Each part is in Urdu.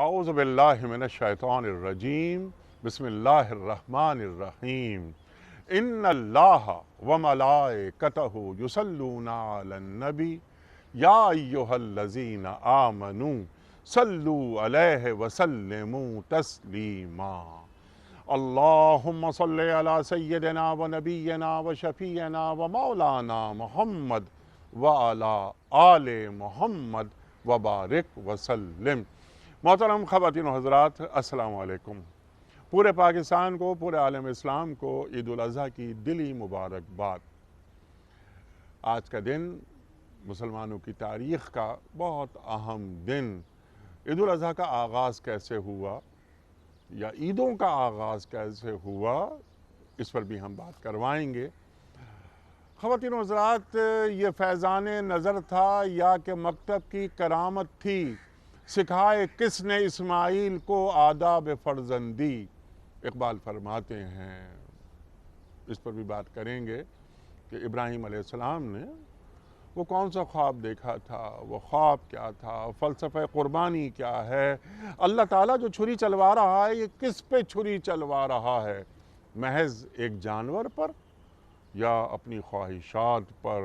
اعوذ باللہ من الشیطان الرجیم بسم اللہ الرحمن الرحیم ان اللہ وملائکتہ یصلون علی النبی یا ایہا الذین آمنوا صلوا علیہ وسلموا تسلیما اللہم صلی علی سیدنا و نبینا و شفیعنا و مولانا محمد وعلی آل محمد وبارک وسلم۔ محترم خواتین و حضرات، السلام علیکم۔ پورے پاکستان کو، پورے عالم اسلام کو عید الاضحیٰ کی دلی مبارکباد۔ آج کا دن مسلمانوں کی تاریخ کا بہت اہم دن۔ عید الاضحیٰ کا آغاز کیسے ہوا یا عیدوں کا آغاز کیسے ہوا، اس پر بھی ہم بات کروائیں گے۔ خواتین و حضرات، یہ فیضان نظر تھا یا کہ مکتب کی کرامت تھی؟ سکھائے کس نے اسماعیل کو آداب فرزندی؟ اقبال فرماتے ہیں، اس پر بھی بات کریں گے کہ ابراہیم علیہ السلام نے وہ کون سا خواب دیکھا تھا، وہ خواب کیا تھا، فلسفہ قربانی کیا ہے، اللہ تعالیٰ جو چھری چلوا رہا ہے یہ کس پہ چھری چلوا رہا ہے؟ محض ایک جانور پر یا اپنی خواہشات پر؟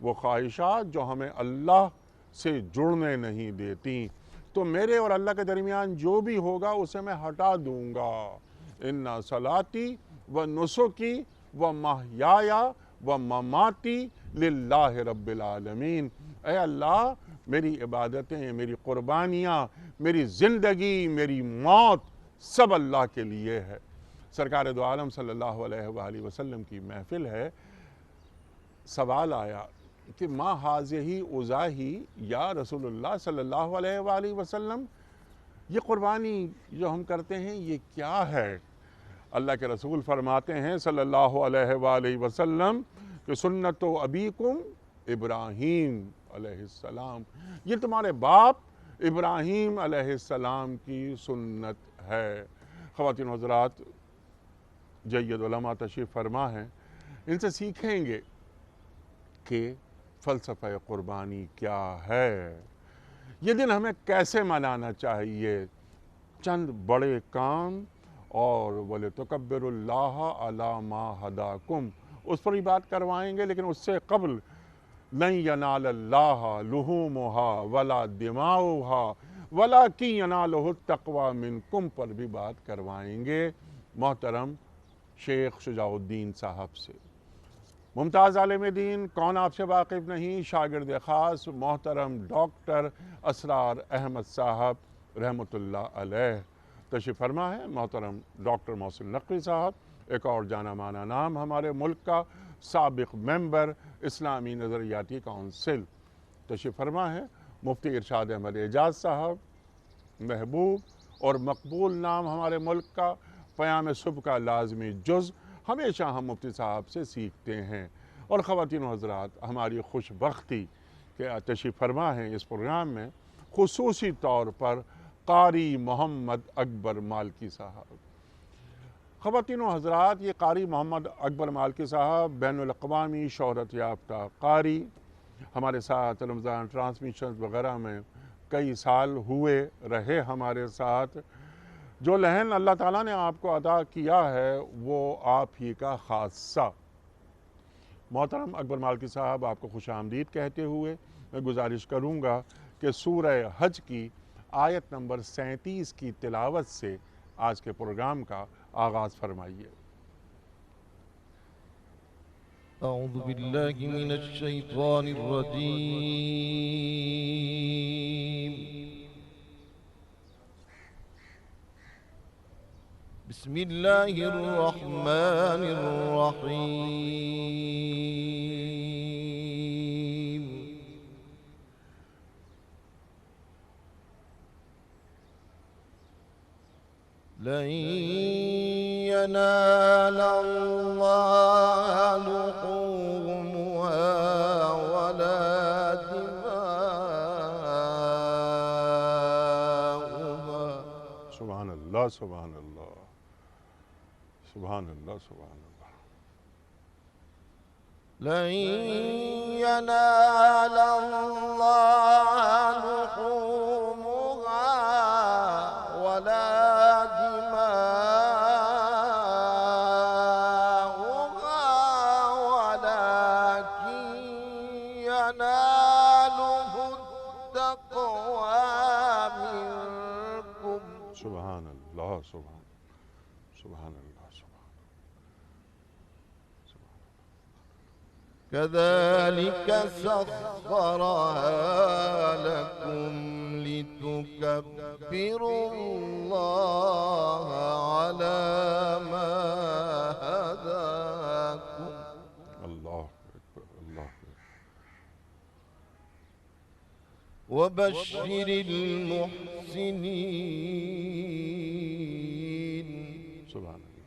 وہ خواہشات جو ہمیں اللہ سے جڑنے نہیں دیتی۔ تو میرے اور اللہ کے درمیان جو بھی ہوگا اسے میں ہٹا دوں گا۔ ان صلاتی و نسکی و محیایا و مماتی للہ رب العالمین۔ اے اللہ، میری عبادتیں، میری قربانیاں، میری زندگی، میری موت سب اللہ کے لیے ہے۔ سرکار دو عالم صلی اللہ علیہ وآلہ وسلم کی محفل ہے۔ سوال آیا کہ ما ہاذہ اضاحی یا رسول اللہ صلی اللہ علیہ وآلہ وسلم، یہ قربانی جو ہم کرتے ہیں یہ کیا ہے؟ اللہ کے رسول فرماتے ہیں صلی اللہ علیہ وآلہ وسلم کہ سنت ابیکم ابراہیم علیہ السلام، یہ تمہارے باپ ابراہیم علیہ السلام کی سنت ہے۔ خواتین و حضرات، جید علماء تشریف فرما ہیں، ان سے سیکھیں گے کہ فلسفہ قربانی کیا ہے، یہ دن ہمیں کیسے منانا چاہیے۔ چند بڑے کام اور وَلِتُكَبِّرُوا اللَّهَ عَلَى مَا هَدَاكُمْ، اس پر بھی بات کروائیں گے، لیکن اس سے قبل لَن يَنَالَ اللَّهَ لُحُومُهَا وَلَا دِمَاؤُهَا وَلَكِنْ يَنَالُهُ التَّقْوَىٰ مِنْكُمْ پر بھی بات کروائیں گے محترم شیخ شجاع الدین صاحب سے۔ ممتاز عالم دین، کون آپ سے واقف نہیں، شاگرد خاص محترم ڈاکٹر اسرار احمد صاحب رحمۃ اللہ علیہ تشریف فرما ہے۔ محترم ڈاکٹر محسن نقوی صاحب، ایک اور جانا مانا نام ہمارے ملک کا، سابق ممبر اسلامی نظریاتی کونسل تشریف فرما ہے۔ مفتی ارشاد احمد اعجاز صاحب، محبوب اور مقبول نام ہمارے ملک کا، قیام صبح کا لازمی جز، ہمیشہ ہم مفتی صاحب سے سیکھتے ہیں۔ اور خواتین و حضرات، ہماری خوش بختی کہ تشریف فرما ہیں اس پروگرام میں خصوصی طور پر قاری محمد اکبر مالکی صاحب۔ خواتین و حضرات، یہ قاری محمد اکبر مالکی صاحب بین الاقوامی شہرت یافتہ قاری، ہمارے ساتھ رمضان ٹرانسمیشنز وغیرہ میں کئی سال ہوئے رہے ہمارے ساتھ۔ جو لہن اللہ تعالیٰ نے آپ کو عطا کیا ہے وہ آپ ہی کا خاصہ۔ محترم اکبر مالکی صاحب، آپ کو خوش آمدید کہتے ہوئے میں گزارش کروں گا کہ سورہ حج کی آیت نمبر 37 کی تلاوت سے آج کے پروگرام کا آغاز فرمائیے۔ اعوذ باللہ من الشیطان الرجیم، بسم اللہ الرحمن الرحیم۔ لن ينال الله لحومها ولا دماؤها۔ سبحان اللہ، سبحان اللہ، سبحان اللہ، سبحان اللہ۔ لن ينال الله لحومها سبحان اللہ سبحان اللہ سبحان كذلك سخرها لكم لتكبروا الله على ما هداكم اللہ اکبر اللہ اکبر وبشر المحسنين سبحان اللہ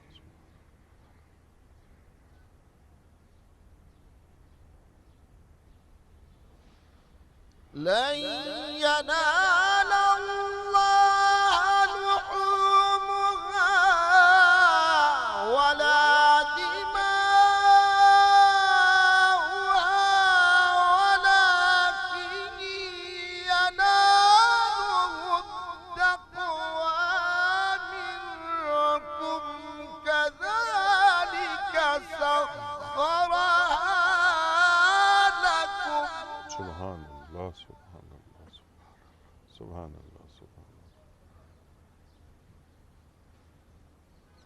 لن ينال الله لحومها ولا دماؤها ولكن يناله التقوى منكم كذلك سخرها لكم سبحان اللہ سبحان اللہ سبحان اللہ سبحان اللہ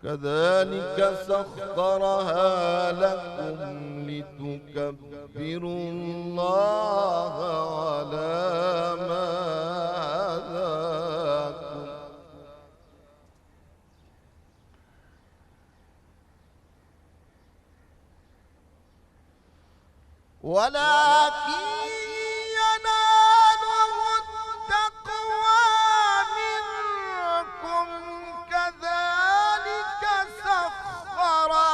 كذلك سخرها لكم لتكبروا الله على ما هداكم ولكن يناله التقوى منكم كذلك سخرها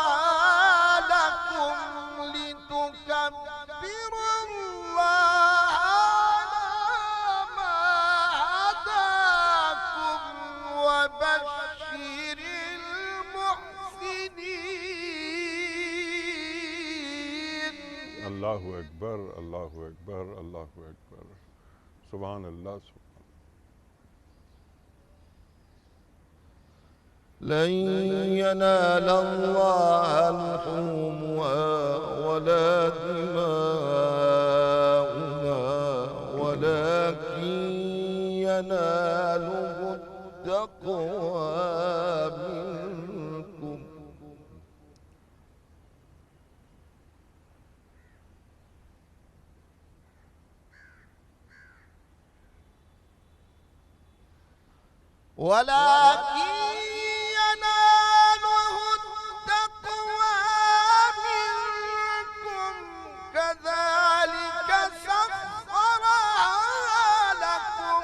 لكم لتكبروا الله على ما هداكم وبشر المحسنين اللہ اکبر اللہ اکبر اللہ اکبر سبحان اللہ سبحان لن ينال الله لحومها ولا دماؤها ولكن يناله التقوى منكم ولكن يناله التقوى منكم كذلك سخرها لكم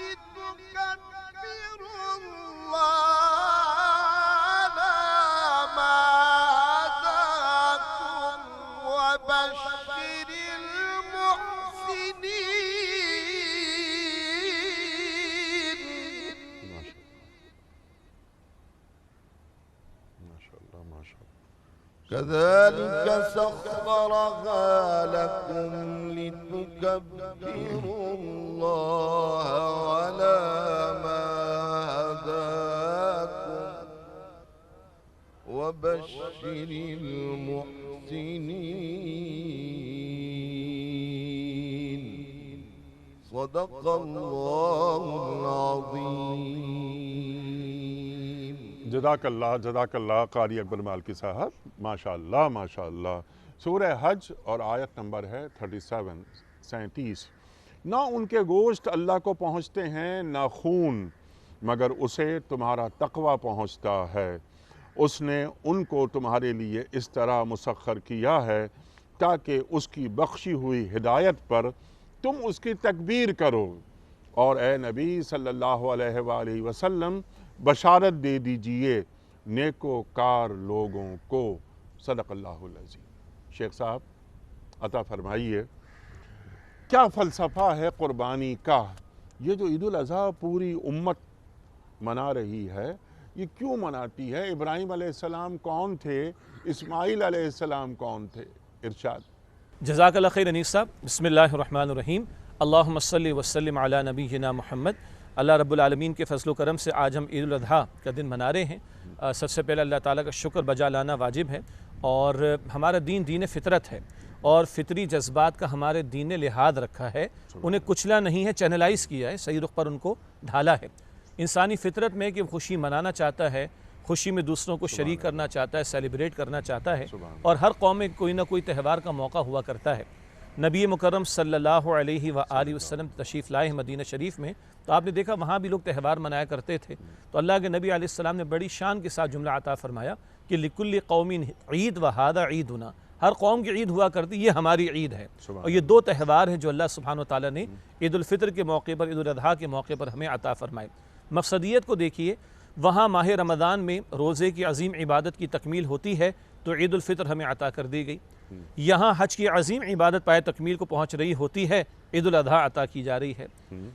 لتكبروا الله على ما هداكم وبشر المحسنين ماشاء اللہ ماشاء اللہ كذلك سخرها لكم لتكبروا الله على ما هداكم وبشر المحسنين صدق الله العظيم جزاک اللہ قاری اکبر مالکی صاحب ماشاءاللہ سورہ حج اور آیت نمبر ہے 37 نہ ان کے گوشت اللہ کو پہنچتے ہیں نہ خون مگر اسے تمہارا تقوی پہنچتا ہے اس نے ان کو تمہارے لیے اس طرح مسخر کیا ہے تاکہ اس کی بخشی ہوئی ہدایت پر تم اس کی تکبیر کرو اور اے نبی صلی اللہ علیہ وآلہ وسلم بشارت دے دیجئے نیکوکار لوگوں کو صدق اللہ العظیم شیخ صاحب عطا فرمائیے کیا فلسفہ ہے قربانی کا یہ جو عید الاضحیٰ پوری امت منا رہی ہے یہ کیوں مناتی ہے ابراہیم علیہ السلام کون تھے اسماعیل علیہ السلام کون تھے ارشاد جزاک اللہ خیر انیس صاحب بسم اللہ الرحمن الرحیم اللہم صلی وسلم علی نبینا محمد اللہ رب العالمین کے فضل و کرم سے آج ہم عید الاضحیٰ کا دن منا رہے ہیں سب سے پہلے اللہ تعالیٰ کا شکر بجا لانا واجب ہے اور ہمارا دین فطرت ہے اور فطری جذبات کا ہمارے دین نے لحاظ رکھا ہے انہیں کچلا نہیں ہے چینلائز کیا ہے صحیح رخ پر ان کو ڈھالا ہے انسانی فطرت میں کہ خوشی منانا چاہتا ہے، خوشی میں دوسروں کو شریک کرنا چاہتا ہے، سیلیبریٹ کرنا چاہتا ہے، اور ہر قوم میں کوئی نہ کوئی تہوار کا موقع ہوا کرتا ہے۔ نبی مکرم صلی اللہ علیہ وآلہ وسلم تشریف لائے ہیں مدینہ شریف میں، تو آپ نے دیکھا وہاں بھی لوگ تہوار منایا کرتے تھے، تو اللہ کے نبی علیہ السلام نے بڑی شان کے ساتھ جملہ عطا فرمایا کہ لِكُلِّ قَوْمٍ عید وَهَذَا عِيدُنَا، ہر قوم کی عید ہوا کرتی، یہ ہماری عید ہے۔ اور یہ دو تہوار ہیں جو اللہ سبحانہ وتعالیٰ نے عید الفطر کے موقع پر، عید الاضحیٰ کے موقع پر ہمیں عطا فرمائے۔ مقصدیت کو دیکھیے، وہاں ماہ رمضان میں روزے کی عظیم عبادت کی تکمیل ہوتی ہے تو عید الفطر ہمیں عطا کر دی گئی، یہاں حج کی عظیم عبادت پائے تکمیل کو پہنچ رہی ہوتی ہے، عید الاضحیٰ عطا کی جا رہی ہے۔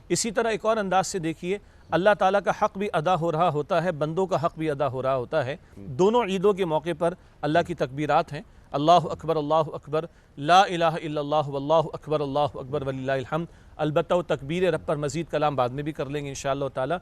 اسی طرح ایک اور انداز سے دیکھیے، اللہ تعالیٰ کا حق بھی ادا ہو رہا ہوتا ہے، بندوں کا حق بھی ادا ہو رہا ہوتا ہے۔ دونوں عیدوں کے موقع پر اللہ کی تکبیرات ہیں، اللہ اکبر، لا الہ الا اللہ واللہ اکبر وللہ الحمد۔ البتہ وہ تکبیر رب پر مزید کلام بعد میں بھی کر لیں گے انشاءاللہ تعالیٰ،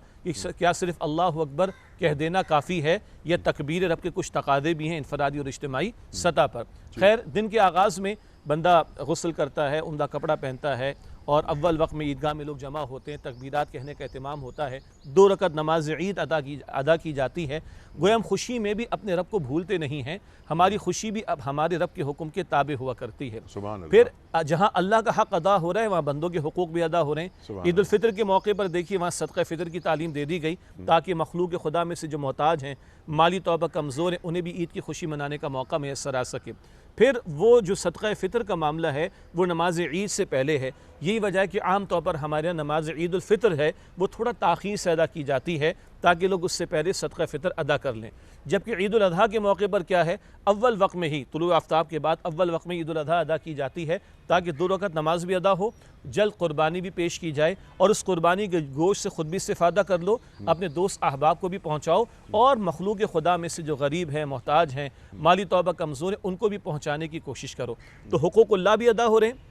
کیا صرف اللہ اکبر کہہ دینا کافی ہے، یہ تکبیر رب کے کچھ تقاضے بھی ہیں انفرادی اور اجتماعی سطح پر۔ خیر، دن کے آغاز میں بندہ غسل کرتا ہے، عمدہ کپڑا پہنتا ہے، اور اول وقت میں عیدگاہ میں لوگ جمع ہوتے ہیں، تکبیرات کہنے کا اہتمام ہوتا ہے، 2 رکعت نماز عید ادا کی جاتی ہے۔ گویا ہم خوشی میں بھی اپنے رب کو بھولتے نہیں ہیں، ہماری خوشی بھی اب ہمارے رب کے حکم کے تابع ہوا کرتی ہے۔ سبحان اللہ۔ پھر جہاں اللہ کا حق ادا ہو رہا ہے وہاں بندوں کے حقوق بھی ادا ہو رہے ہیں۔ عید الفطر کے موقع پر دیکھیے وہاں صدقہ فطر کی تعلیم دے دی گئی تاکہ مخلوق خدا میں سے جو محتاج ہیں، مالی طور پر کمزور ہیں، انہیں بھی عید کی خوشی منانے کا موقع میسر آ سکے۔ پھر وہ جو صدقہ فطر کا معاملہ ہے وہ نماز عید سے پہلے ہے، یہی وجہ ہے کہ عام طور پر ہمارے یہاں نماز عید الفطر ہے وہ تھوڑا تاخیر سے ادا کی جاتی ہے تاکہ لوگ اس سے پہلے صدقہ فطر ادا کر لیں۔ جبکہ عید الاضحیٰ کے موقع پر کیا ہے، اول وقت میں ہی طلوع آفتاب کے بعد اول وقت میں عید الاضحیٰ ادا کی جاتی ہے تاکہ 2 رکعت نماز بھی ادا ہو، جلد قربانی بھی پیش کی جائے، اور اس قربانی کے گوشت سے خود بھی استفادہ کر لو، اپنے دوست احباب کو بھی پہنچاؤ، اور مخلوق خدا میں سے جو غریب ہیں، محتاج ہیں، مالی طور پر کمزور ہیں، ان کو بھی پہنچانے کی کوشش کرو۔ تو حقوق اللہ بھی ادا ہو رہے ہیں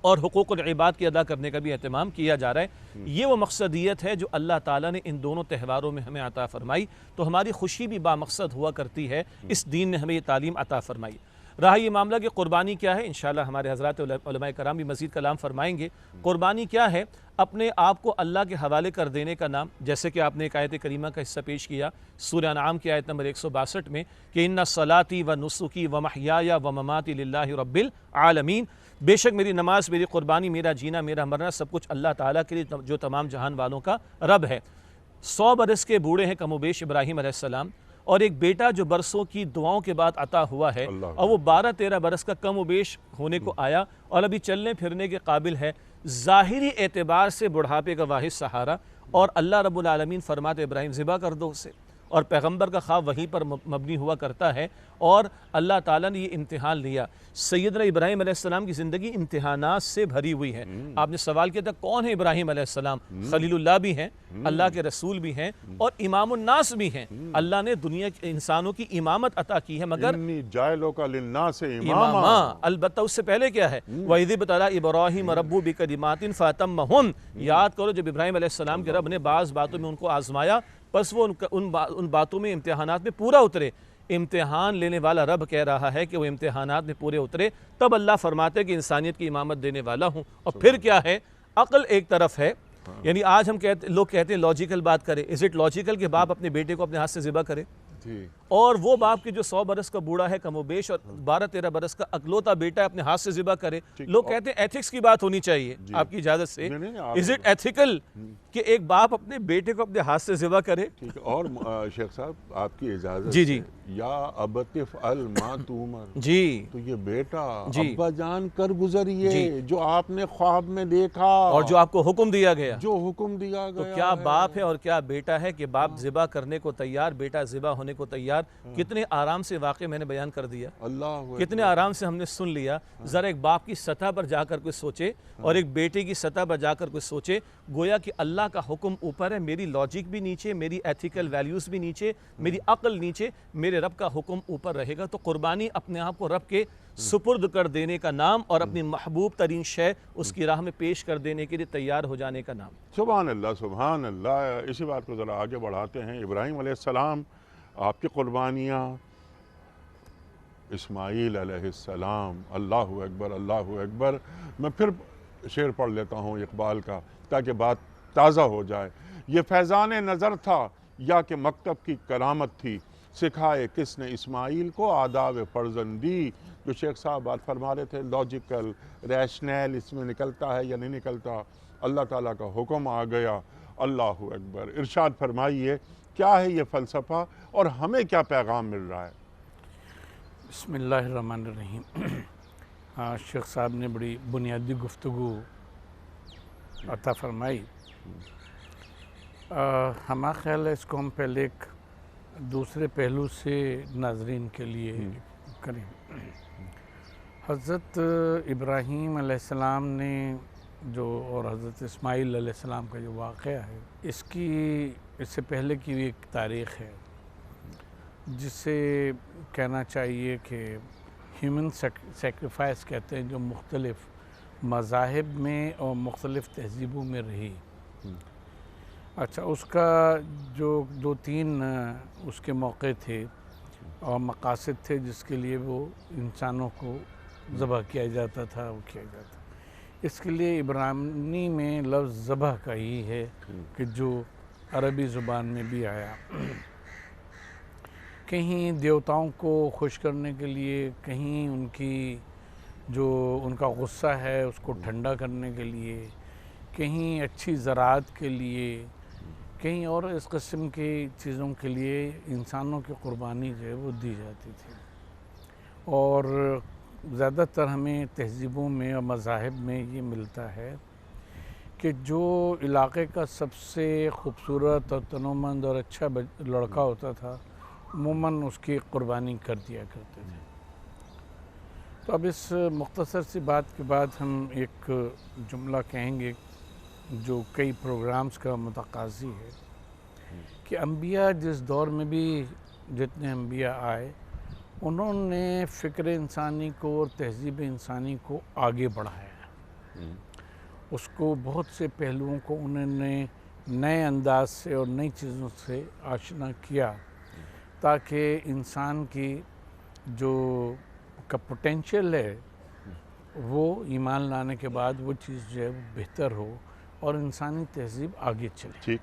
اور حقوق العباد کی ادا کرنے کا بھی اہتمام کیا جا رہا ہے۔ یہ وہ مقصدیت ہے جو اللہ تعالیٰ نے ان دونوں تہواروں میں ہمیں عطا فرمائی، تو ہماری خوشی بھی بامقصد ہوا کرتی ہے، اس دین نے ہمیں یہ تعلیم عطا فرمائی۔ رہا یہ معاملہ کہ قربانی کیا ہے، انشاءاللہ ہمارے حضرات علماء کرام بھی مزید کلام فرمائیں گے۔ قربانی کیا ہے؟ اپنے آپ کو اللہ کے حوالے کر دینے کا نام، جیسے کہ آپ نے ایک آیت کریمہ کا حصہ پیش کیا سورہ انعام کی آیت نمبر 162 میں کہ ان صلاتی و نسکی و محیایا و مماتی للہ رب العالمین، بے شک میری نماز، میری قربانی، میرا جینا، میرا مرنا سب کچھ اللہ تعالیٰ کے لیے جو تمام جہان والوں کا رب ہے۔ 100 برس کے بوڑھے ہیں کم و بیش ابراہیم علیہ السلام، اور ایک بیٹا جو برسوں کی دعاؤں کے بعد عطا ہوا ہے، اور وہ 12-13 برس کا کم و بیش ہونے کو آیا اور ابھی چلنے پھرنے کے قابل ہے، ظاہری اعتبار سے بڑھاپے کا واحد سہارا، اور اللہ رب العالمین فرماتے ابراہیم ذبح کر دو اسے، اور پیغمبر کا خواب وہیں پر مبنی ہوا کرتا ہے، اور اللہ تعالیٰ نے یہ امتحان لیا۔ سیدنا ابراہیم علیہ السلام کی زندگی امتحانات سے بھری ہوئی ہے۔ آپ نے سوال کیا تھا کون ہے ابراہیم علیہ السلام؟ خلیل اللہ بھی ہیں، اللہ کے رسول بھی ہیں، اور امام الناس بھی ہیں۔ اللہ نے دنیا کے انسانوں کی امامت عطا کی ہے، مگر انی جائلو کا للناس اماما، البتہ اس سے پہلے کیا ہے؟ وَإِذِ ابْتَلَىٰ إِبْرَاهِيمَ رَبُّهُ بِكَلِمَاتٍ فَأَتَمَّهُنَّ، یاد کرو جب ابراہیم علیہ السلام کے رب نے بعض باتوں میں ان کو آزمایا، پس وہ ان باتوں میں امتحانات میں پورا اترے۔ امتحان لینے والا رب کہہ رہا ہے کہ وہ امتحانات میں پورے اترے، تب اللہ فرماتے ہیں کہ انسانیت کی امامت دینے والا ہوں۔ اور پھر کیا ہے؟ عقل ایک طرف ہے، یعنی آج ہم لوگ کہتے ہیں لاجیکل بات کرے، از اٹ لاجیکل کہ باپ اپنے بیٹے کو اپنے ہاتھ سے ذبح کرے؟ اور وہ باپ کی جو 100 برس کا بوڑھا ہے کم و بیش اور 12-13 برس کا اکلوتا بیٹا اپنے ہاتھ سے ذبح کرے، لوگ کہتے ہیں ایتھکس کی بات ہونی چاہیے آپ کی اجازت سے، از اٹ ایتھیکل کہ ایک باپ اپنے بیٹے کو اپنے ہاتھ سے ذبح کرے؟ اور شیخ صاحب آپ کی اجازت جی یا ابت افعل ما تؤمر، جی تو یہ بیٹا ابا جان کر گزریے جو آپ نے خواب میں دیکھا اور جو آپ کو حکم دیا گیا، جو حکم دیا گیا، تو کیا باپ ہے اور کیا بیٹا ہے کہ باپ ذبح کرنے کو تیار، بیٹا ذبح ہونے کو تیار؟ کتنے آرام سے واقع میں نے بیان کر دیا، اللہ کتنے آرام سے ہم نے سن لیا۔ ذرا ایک باپ کی سطح پر جا کر کوئی سوچے اور ایک بیٹے کی سطح پر جا کر کوئی سوچے، گویا کہ اللہ کا حکم اوپر ہے، میری لاجک بھی نیچے، میری ایتھیکل ویلیوز بھی نیچے، میری عقل نیچے، میرے رب کا حکم اوپر رہے گا۔ تو قربانی اپنے آپ کو رب کے سپرد کر دینے کا نام، اور اپنی محبوب ترین شے اس کی راہ میں پیش کر دینے کے لیے تیار ہو جانے کا نام۔ سبحان اللہ، سبحان اللہ۔ اسی بات کو ذرا آگے بڑھاتے ہیں۔ ابراہیم علیہ السلام آپ کی قربانیاں، اسماعیل علیہ السلام، اللہ اکبر اللہ اکبر۔ میں پھر شعر پڑھ لیتا ہوں اقبال کا تاکہ بات تازہ ہو جائے۔ یہ فیضان نظر تھا یا کہ مکتب کی کرامت تھی؟ سکھائے کس نے اسماعیل کو آداب فرزندی؟ جو شیخ صاحب بات فرما رہے تھے لاجیکل ریشنل اس میں نکلتا ہے یا نہیں نکلتا، اللہ تعالیٰ کا حکم آ گیا۔ اللہ اکبر۔ ارشاد فرمائیے کیا ہے یہ فلسفہ اور ہمیں کیا پیغام مل رہا ہے؟ بسم اللہ الرحمن الرحیم۔ شیخ صاحب نے بڑی بنیادی گفتگو عطا فرمائی۔ ہمارا خیال ہے اس کو ہم پہلے ایک دوسرے پہلو سے ناظرین کے لیے کریں۔ حضرت ابراہیم علیہ السلام نے اور حضرت اسماعیل علیہ السلام کا جو واقعہ ہے، اس سے پہلے کی بھی ایک تاریخ ہے جسے کہنا چاہیے کہ ہیومن سیکریفائس کہتے ہیں، جو مختلف مذاہب میں اور مختلف تہذیبوں میں رہی۔ اچھا، اس کا جو 2-3 اس کے موقع تھے اور مقاصد تھے جس کے لیے وہ انسانوں کو ذبح کیا جاتا تھا، وہ کیا جاتا۔ اس کے لیے عبرانی میں لفظ ذبح کا ہی ہے کہ جو عربی زبان میں بھی آیا۔ کہیں دیوتاؤں کو خوش کرنے کے لیے، کہیں ان کا غصہ ہے اس کو ٹھنڈا کرنے کے لیے، کہیں اچھی زراعت کے لیے، کہیں اور اس قسم کی چیزوں کے لیے انسانوں کی قربانی جو ہے وہ دی جاتی تھی۔ اور زیادہ تر ہمیں تہذیبوں میں اور مذاہب میں یہ ملتا ہے کہ جو علاقے کا سب سے خوبصورت اور تنومند اور اچھا لڑکا ہوتا تھا، عموماً اس کی قربانی کر دیا کرتے تھے۔ تو اب اس مختصر سی بات کے بعد ہم ایک جملہ کہیں گے جو کئی پروگرامز کا متقاضی ہے کہ انبیاء جس دور میں بھی جتنے انبیاء آئے، انہوں نے فکر انسانی کو اور تہذیب انسانی کو آگے بڑھایا۔ اس کو بہت سے پہلوؤں کو انہوں نے نئے انداز سے اور نئی چیزوں سے آشنا کیا تاکہ انسان کی جو کا پوٹینشیل ہے وہ ایمان لانے کے بعد وہ چیز جو ہے وہ بہتر ہو اور انسانی تہذیب آگے چلے۔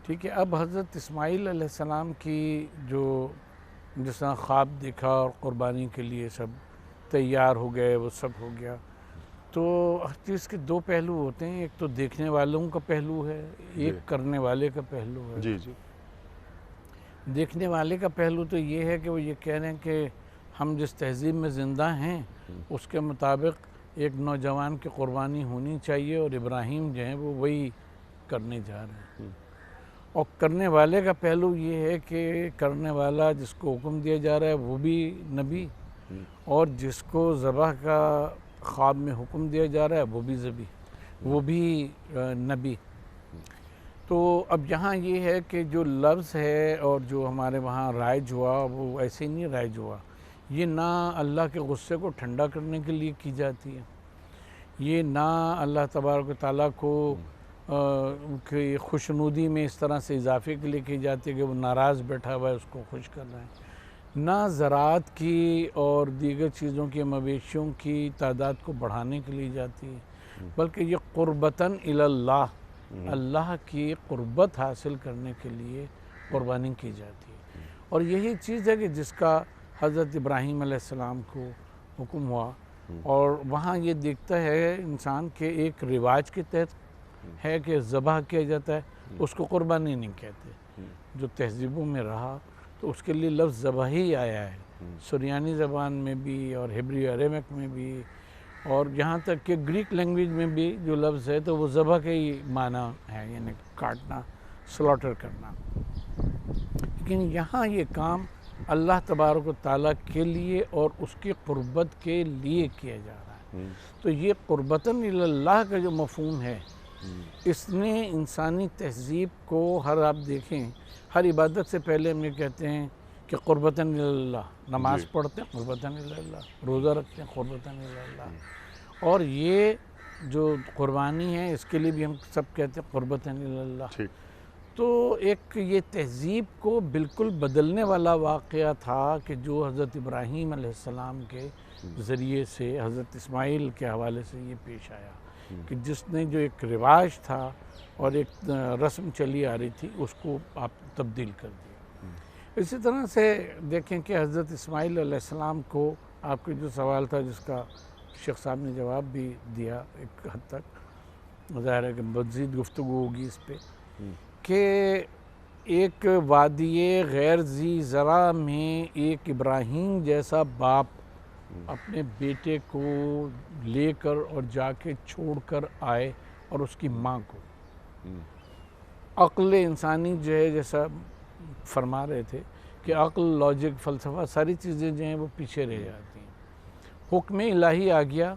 ٹھیک ہے۔ اب حضرت اسماعیل علیہ السلام کی جس طرح خواب دیکھا اور قربانی کے لیے سب تیار ہو گئے، وہ سب ہو گیا، تو ہر چیز کے 2 پہلو ہوتے ہیں۔ ایک تو دیکھنے والوں کا پہلو ہے، ایک کرنے والے کا پہلو ہے۔ جی جی۔ دیکھنے والے کا پہلو تو یہ ہے کہ وہ یہ کہہ رہے ہیں کہ ہم جس تہذیب میں زندہ ہیں اس کے مطابق ایک نوجوان کی قربانی ہونی چاہیے، اور ابراہیم جو ہیں وہ وہی کرنے جا رہے ہیں۔ اور کرنے والے کا پہلو یہ ہے کہ کرنے والا جس کو حکم دیا جا رہا ہے وہ بھی نبی، اور جس کو ذبح کا خواب میں حکم دیا جا رہا ہے وہ بھی نبی۔ تو اب یہاں یہ ہے کہ جو لفظ ہے اور جو ہمارے وہاں رائج ہوا وہ ایسے ہی نہیں رائج ہوا، یہ نہ اللہ کے غصے کو ٹھنڈا کرنے کے لیے کی جاتی ہے، یہ نہ اللہ تبارک و تعالیٰ کو کہ خوشنودی میں اس طرح سے اضافے کے لیے کی جاتی ہے کہ وہ ناراض بیٹھا ہوا ہے اس کو خوش کر رہے ہیں، نہ زراعت کی اور دیگر چیزوں کی مویشیوں کی تعداد کو بڑھانے کے لیے جاتی ہے، بلکہ یہ قربتاً الی اللہ، اللہ کی قربت حاصل کرنے کے لیے قربانی کی جاتی ہے۔ اور یہی چیز ہے کہ جس کا حضرت ابراہیم علیہ السلام کو حکم ہوا، اور وہاں یہ دیکھتا ہے انسان کے ایک رواج کے تحت ہے کہ ذبح کیا جاتا ہے، اس کو قربانی نہیں کہتے۔ جو تہذیبوں میں رہا تو اس کے لیے لفظ ذبح ہی آیا ہے، سریانی زبان میں بھی اور ہیبری عربک میں بھی، اور یہاں تک کہ گریک لینگویج میں بھی جو لفظ ہے تو وہ ذبح کا ہی معنی ہے، یعنی کاٹنا، سلاٹر کرنا۔ لیکن یہاں یہ کام اللہ تبارک و تعالیٰ کے لیے اور اس کی قربت کے لیے کیا جا رہا ہے۔ تو یہ قربتاً الی اللہ کا جو مفہوم ہے، اس نے انسانی تہذیب کو آپ دیکھیں، ہر عبادت سے پہلے ہم یہ کہتے ہیں کہ قربتاً الی اللہ، نماز پڑھتے ہیں قربتاً الی اللہ، روزہ رکھتے ہیں قربتاً الی اللہ، اور یہ جو قربانی ہے اس کے لیے بھی ہم سب کہتے ہیں قربتاً الی اللہ۔ تو ایک یہ تہذیب کو بالکل بدلنے والا واقعہ تھا کہ جو حضرت ابراہیم علیہ السلام کے ذریعے سے حضرت اسماعیل کے حوالے سے یہ پیش آیا کہ جس نے جو ایک رواج تھا اور ایک رسم چلی آ رہی تھی اس کو آپ تبدیل کر دیا۔ اسی طرح سے دیکھیں کہ حضرت اسماعیل علیہ السلام کو آپ کے جو سوال تھا جس کا شیخ صاحب نے جواب بھی دیا ایک حد تک، ظاہر ہے کہ مزید گفتگو ہوگی اس پہ، کہ ایک وادی غیر ذی زرع میں ایک ابراہیم جیسا باپ اپنے بیٹے کو لے کر اور جا کے چھوڑ کر آئے، اور اس کی ماں کو عقل انسانی جو ہے جیسا فرما رہے تھے کہ عقل، لاجک، فلسفہ ساری چیزیں جو ہیں وہ پیچھے رہ جاتی ہیں۔ حکم الہی آ گیا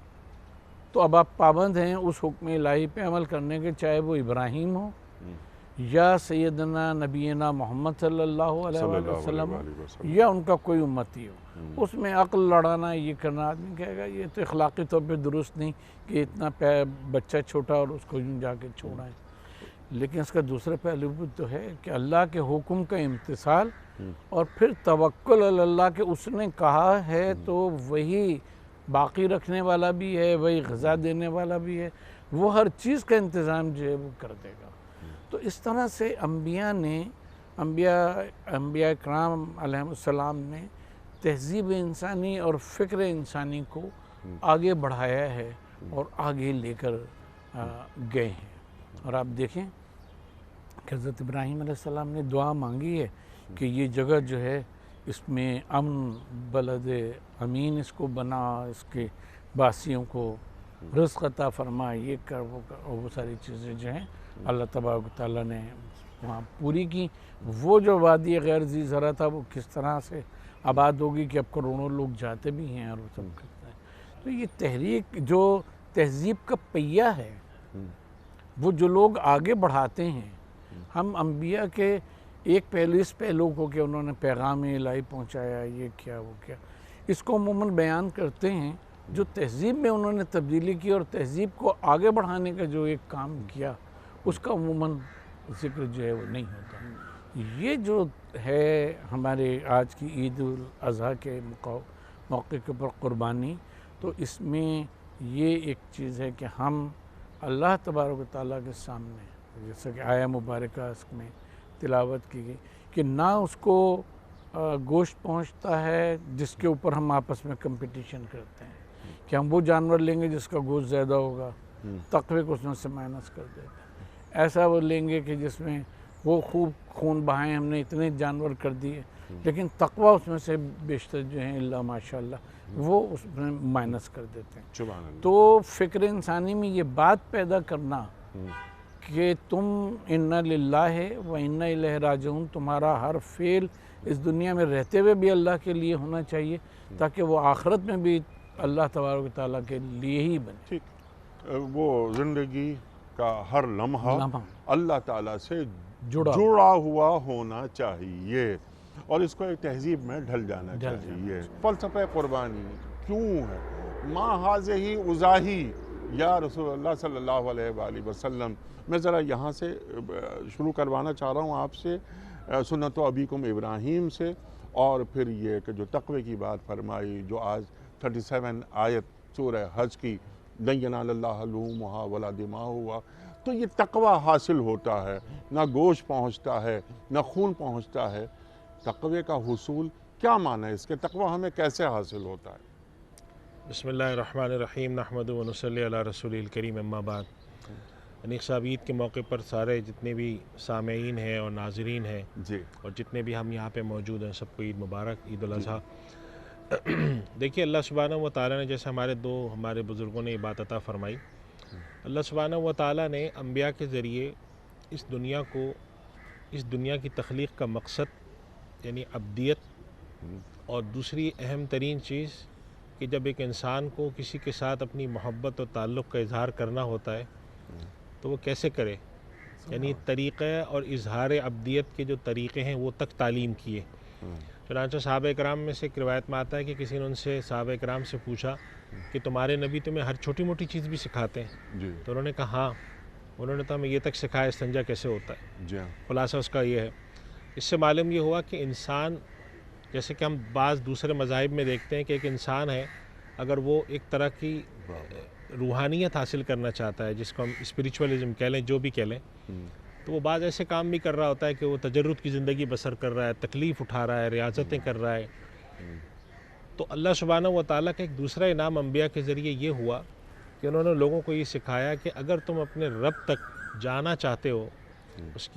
تو اب آپ پابند ہیں اس حکم الہی پہ عمل کرنے کے، چاہے وہ ابراہیم ہو یا سیدنا نبینا محمد صلی اللہ علیہ وآلہ وسلم یا ان کا کوئی امتی ہو۔ اس میں عقل لڑانا، یہ کرنا، آدمی کہے گا یہ تو اخلاقی طور پہ درست نہیں کہ اتنا بچہ چھوٹا اور اس کو یوں جا کے چھوڑائیں۔ لیکن اس کا دوسرا پہلو بھی تو ہے کہ اللہ کے حکم کا امتثال اور پھر توکل علی اللہ کہ اس نے کہا ہے تو وہی باقی رکھنے والا بھی ہے، وہی غذا دینے والا بھی ہے، وہ ہر چیز کا انتظام جو ہے وہ کر دے گا۔ تو اس طرح سے انبیاء کرام علیہ السلام نے تہذیب انسانی اور فکر انسانی کو آگے بڑھایا ہے اور آگے لے کر گئے ہیں۔ اور آپ دیکھیں کہ حضرت ابراہیم علیہ السلام نے دعا مانگی ہے کہ یہ جگہ جو ہے اس میں امن، بلد امین اس کو بنا، اس کے باسیوں کو رزق عطا فرما، یہ کر وہ کر، اور وہ ساری چیزیں جو ہیں اللہ تبارک و تعالیٰ نے وہاں پوری کی۔ وہ جو وادی غیر ذی زرع تھا وہ کس طرح سے آباد ہوگی کہ اب کروڑوں لوگ جاتے بھی ہیں اور وہ سب کرتے ہیں۔ تو یہ تحریک جو تہذیب کا پہیہ ہے، وہ جو لوگ آگے بڑھاتے ہیں، ہم انبیاء کے ایک پہلو اس پہلو کو کہ انہوں نے پیغام الہی پہنچایا، یہ کیا وہ کیا، اس کو عموماً بیان کرتے ہیں۔ جو تہذیب میں انہوں نے تبدیلی کی اور تہذیب کو آگے بڑھانے کا جو ایک کام کیا، اس کا عموماً ذکر جو ہے وہ نہیں ہوتا۔ یہ جو ہے ہمارے آج کی عید الاضحیٰ کے موقع کے اوپر قربانی، تو اس میں یہ ایک چیز ہے کہ ہم اللہ تبارک و تعالیٰ کے سامنے، جیسا کہ آیہ مبارکہ اس میں تلاوت کی گئی، کہ نہ اس کو گوشت پہنچتا ہے جس کے اوپر ہم آپس میں کمپٹیشن کرتے ہیں کہ ہم وہ جانور لیں گے جس کا گوشت زیادہ ہوگا، تقوی کو اس میں سے مائنس کر دیتے ہیں۔ ایسا وہ لیں گے کہ جس میں وہ خوب خون بہائیں، ہم نے اتنے جانور کر دیے، لیکن تقوی اس میں سے بیشتر جو ہیں اللہ ماشاء اللہ وہ اس میں مائنس کر دیتے ہیں۔ تو فکر انسانی میں یہ بات پیدا کرنا کہ تم اِنَّ لِلَّهِ وَإِنَّ إِلَيْهِ راجعون، تمہارا ہر فعل اس دنیا میں رہتے ہوئے بھی اللہ کے لیے ہونا چاہیے تاکہ وہ آخرت میں بھی اللہ تبارک و تعالیٰ کے لیے ہی بنے۔ ٹھیک، وہ زندگی کا ہر لمحہ اللہ تعالیٰ سے جڑا ہوا ہونا چاہیے اور اس کو ایک تہذیب میں ڈھل جانا چاہیے۔ فلسفہ قربانی کیوں ہے؟ ما ہذہ اضاحی یا رسول اللہ صلی اللہ علیہ وآلہ وسلم۔ میں ذرا یہاں سے شروع کروانا چاہ رہا ہوں آپ سے، سنت ابیکم ابراہیم سے، اور پھر یہ کہ جو تقوی کی بات فرمائی، جو آج 37 آیت سورہ حج کی، لن ینال اللہ لحومہا ولا دماؤہا، تو یہ تقوی حاصل ہوتا ہے، نہ گوشت پہنچتا ہے نہ خون پہنچتا ہے۔ تقوی کا حصول کیا معنی ہے اس کے؟ تقوی ہمیں کیسے حاصل ہوتا ہے؟ بسم اللہ الرحمن الرحیم، نحمد و نصلی علی رسول الکریم، اما بعد۔ انیق صاحب، عید کے موقع پر سارے جتنے بھی سامعین ہیں اور ناظرین ہیں جی، اور جتنے بھی ہم یہاں پہ موجود ہیں، سب کو عید مبارک، عید الاضحیٰ۔ دیکھیے، اللہ سبحانہ و تعالیٰ نے، جیسے ہمارے بزرگوں نے یہ بات عطا فرمائی، اللہ سبحانہ و تعالیٰ نے انبیاء کے ذریعے اس دنیا کی تخلیق کا مقصد یعنی عبدیت، اور دوسری اہم ترین چیز کہ جب ایک انسان کو کسی کے ساتھ اپنی محبت اور تعلق کا اظہار کرنا ہوتا ہے تو وہ کیسے کرے، یعنی طریقہ اور اظہار عبدیت کے جو طریقے ہیں وہ تک تعلیم کیے۔ چنانچہ صحابہ کرام میں سے ایک روایت میں آتا ہے کہ کسی نے ان سے، صحابہ کرام سے پوچھا کہ تمہارے نبی تمہیں ہر چھوٹی موٹی چیز بھی سکھاتے ہیں؟ جی، تو انہوں نے کہا ہاں۔ انہوں نے تو ہمیں یہ تک سکھایا استنجا کیسے ہوتا ہے۔ جی ہاں، خلاصہ اس کا یہ ہے، اس سے معلوم یہ ہوا کہ انسان، جیسے کہ ہم بعض دوسرے مذاہب میں دیکھتے ہیں کہ ایک انسان ہے، اگر وہ ایک طرح کی روحانیت حاصل کرنا چاہتا ہے، جس کو ہم اسپریچولیزم کہہ لیں، جو بھی کہہ لیں، تو وہ بعض ایسے کام بھی کر رہا ہوتا ہے کہ وہ تجرد کی زندگی بسر کر رہا ہے، تکلیف اٹھا رہا ہے، ریاضتیں کر رہا ہے۔ تو اللہ سبحانہ و تعالیٰ کا ایک دوسرا انعام انبیاء کے ذریعے یہ ہوا کہ انہوں نے لوگوں کو یہ سکھایا کہ اگر تم اپنے رب تک جانا چاہتے ہو، اس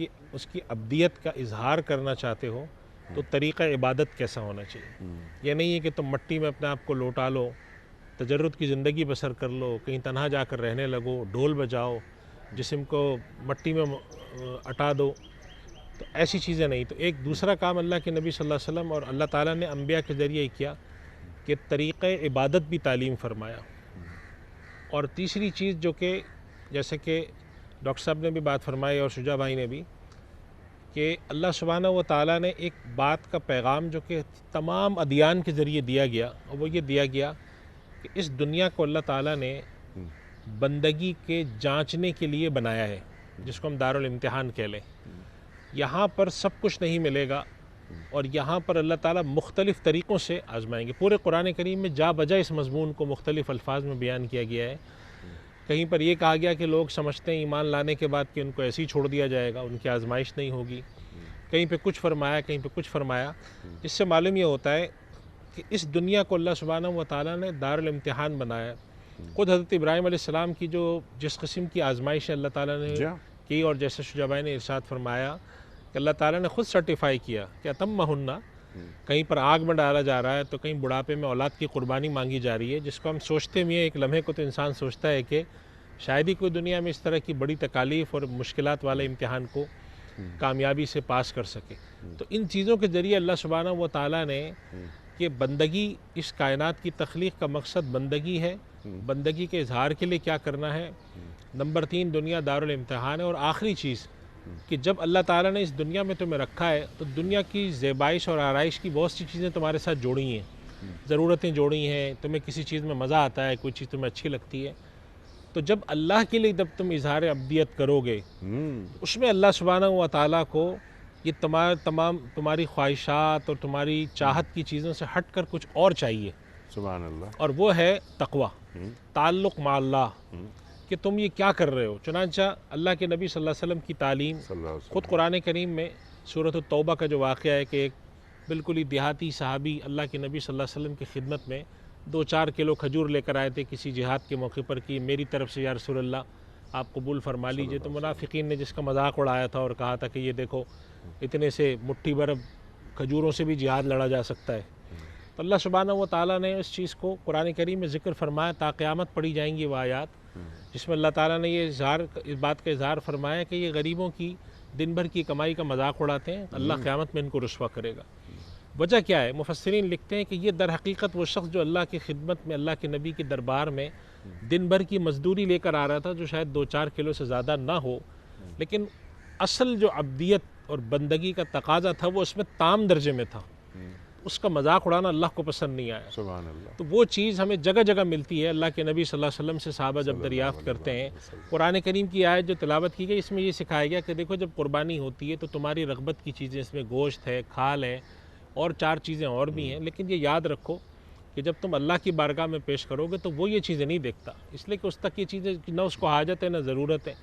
کی ابدیت کا اظہار کرنا چاہتے ہو، تو طریقہ عبادت کیسا ہونا چاہیے۔ یہ نہیں ہے کہ تم مٹی میں اپنے آپ کو لوٹا لو، تجرد کی زندگی بسر کر لو، کہیں تنہا جا کر رہنے لگو، ڈھول بجاؤ، جسم کو مٹی میں اٹا دو، تو ایسی چیزیں نہیں۔ تو ایک دوسرا کام اللہ کے نبی صلی اللہ علیہ وسلم اور اللہ تعالیٰ نے انبیاء کے ذریعے کیا کہ طریقہ عبادت بھی تعلیم فرمایا۔ اور تیسری چیز جو کہ جیسے کہ ڈاکٹر صاحب نے بھی بات فرمائی اور شجاع بھائی نے بھی، کہ اللہ سبحانہ و تعالیٰ نے ایک بات کا پیغام جو کہ تمام ادیان کے ذریعے دیا گیا، اور وہ یہ دیا گیا کہ اس دنیا کو اللہ تعالیٰ نے بندگی کے جانچنے کے لیے بنایا ہے، جس کو ہم دارالامتحان کہہ لیں۔ یہاں پر سب کچھ نہیں ملے گا، اور یہاں پر اللہ تعالیٰ مختلف طریقوں سے آزمائیں گے۔ پورے قرآن کریم میں جا بجا اس مضمون کو مختلف الفاظ میں بیان کیا گیا ہے۔ کہیں پر یہ کہا گیا کہ لوگ سمجھتے ہیں ایمان لانے کے بعد کہ ان کو ایسے ہی چھوڑ دیا جائے گا، ان کی آزمائش نہیں ہوگی، کہیں پہ کچھ فرمایا، کہیں پہ کچھ فرمایا۔ اس سے معلوم یہ ہوتا ہے کہ اس دنیا کو اللہ سبحانہ و تعالیٰ نے دارالامتحان بنایا۔ خود حضرت ابراہیم علیہ السلام کی جس قسم کی آزمائش اللہ تعالیٰ نے کی، اور جیسے شجاع بھائی نے ارشاد فرمایا کہ اللہ تعالیٰ نے خود سرٹیفائی کیا کہ اتمہن، کہیں پر آگ میں ڈالا جا رہا ہے تو کہیں بڑھاپے میں اولاد کی قربانی مانگی جا رہی ہے، جس کو ہم سوچتے بھی ہیں ایک لمحے کو، تو انسان سوچتا ہے کہ شاید ہی کوئی دنیا میں اس طرح کی بڑی تکالیف اور مشکلات والے امتحان کو کامیابی سے پاس کر سکے۔ تو ان چیزوں کے ذریعے اللہ سبحانہ و تعالیٰ نے کہ بندگی، اس کائنات کی تخلیق کا مقصد بندگی ہے، بندگی کے اظہار کے لیے کیا کرنا ہے۔ نمبر 3 دنیا دارالامتحان ہے، اور آخری چیز کہ جب اللہ تعالیٰ نے اس دنیا میں تمہیں رکھا ہے تو دنیا کی زیبائش اور آرائش کی بہت سی چیزیں تمہارے ساتھ جوڑی ہیں، ضرورتیں جوڑی ہیں، تمہیں کسی چیز میں مزہ آتا ہے، کوئی چیز تمہیں اچھی لگتی ہے، تو جب اللہ کے لیے جب تم اظہار ابدیت کرو گے، اس میں اللہ سبحانہ و تعالیٰ کو یہ تمام تمہاری خواہشات اور تمہاری چاہت کی چیزوں سے ہٹ کر کچھ اور چاہیے، سبحان اللہ، اور وہ ہے تقوی، تعلق مع اللہ، کہ تم یہ کیا کر رہے ہو۔ چنانچہ اللہ کے نبی صلی اللہ علیہ وسلم کی تعلیم خود قرآن کریم میں سورۃ التوبہ کا جو واقعہ ہے کہ ایک بالکل ہی دیہاتی صحابی اللہ کے نبی صلی اللہ علیہ وسلم کی خدمت میں 2-4 کلو کھجور لے کر آئے تھے کسی جہاد کے موقع پر کہ میری طرف سے یا رسول اللہ آپ قبول فرما لیجئے۔ تو منافقین نے جس کا مذاق اڑایا تھا اور کہا تھا کہ یہ دیکھو اتنے سے مٹھی بھر کھجوروں سے بھی جہاد لڑا جا سکتا ہے۔ تو اللہ سبحانہ و تعالیٰ نے اس چیز کو قرآن کریم میں ذکر فرمایا، تا قیامت پڑھی جائیں گی وہ آیات، جس میں اللہ تعالیٰ نے اس بات کا اظہار فرمایا کہ یہ غریبوں کی دن بھر کی کمائی کا مذاق اڑاتے ہیں، اللہ قیامت میں ان کو رسوا کرے گا۔ وجہ کیا ہے؟ مفسرین لکھتے ہیں کہ یہ در حقیقت وہ شخص جو اللہ کی خدمت میں، اللہ کے نبی کے دربار میں دن بھر کی مزدوری لے کر آ رہا تھا، جو شاید 2-4 کلو سے زیادہ نہ ہو، لیکن اصل جو عبدیت اور بندگی کا تقاضا تھا وہ اس میں تام درجے میں تھا، اس کا مذاق اڑانا اللہ کو پسند نہیں آیا۔ سبحان اللہ۔ تو وہ چیز ہمیں جگہ جگہ ملتی ہے۔ اللہ کے نبی صلی اللہ علیہ وسلم سے صحابہ جب دریافت کرتے ہیں، قرآن کریم کی آیت جو تلاوت کی گئی اس میں یہ سکھایا گیا کہ دیکھو جب قربانی ہوتی ہے تو تمہاری رغبت کی چیزیں، اس میں گوشت ہے، کھال ہے، اور 4 چیزیں اور بھی ہیں، لیکن یہ یاد رکھو کہ جب تم اللہ کی بارگاہ میں پیش کرو گے تو وہ یہ چیزیں نہیں دیکھتا، اس لیے کہ اس تک یہ چیزیں نہ اس کو حاجت ہے نہ ضرورت ہے۔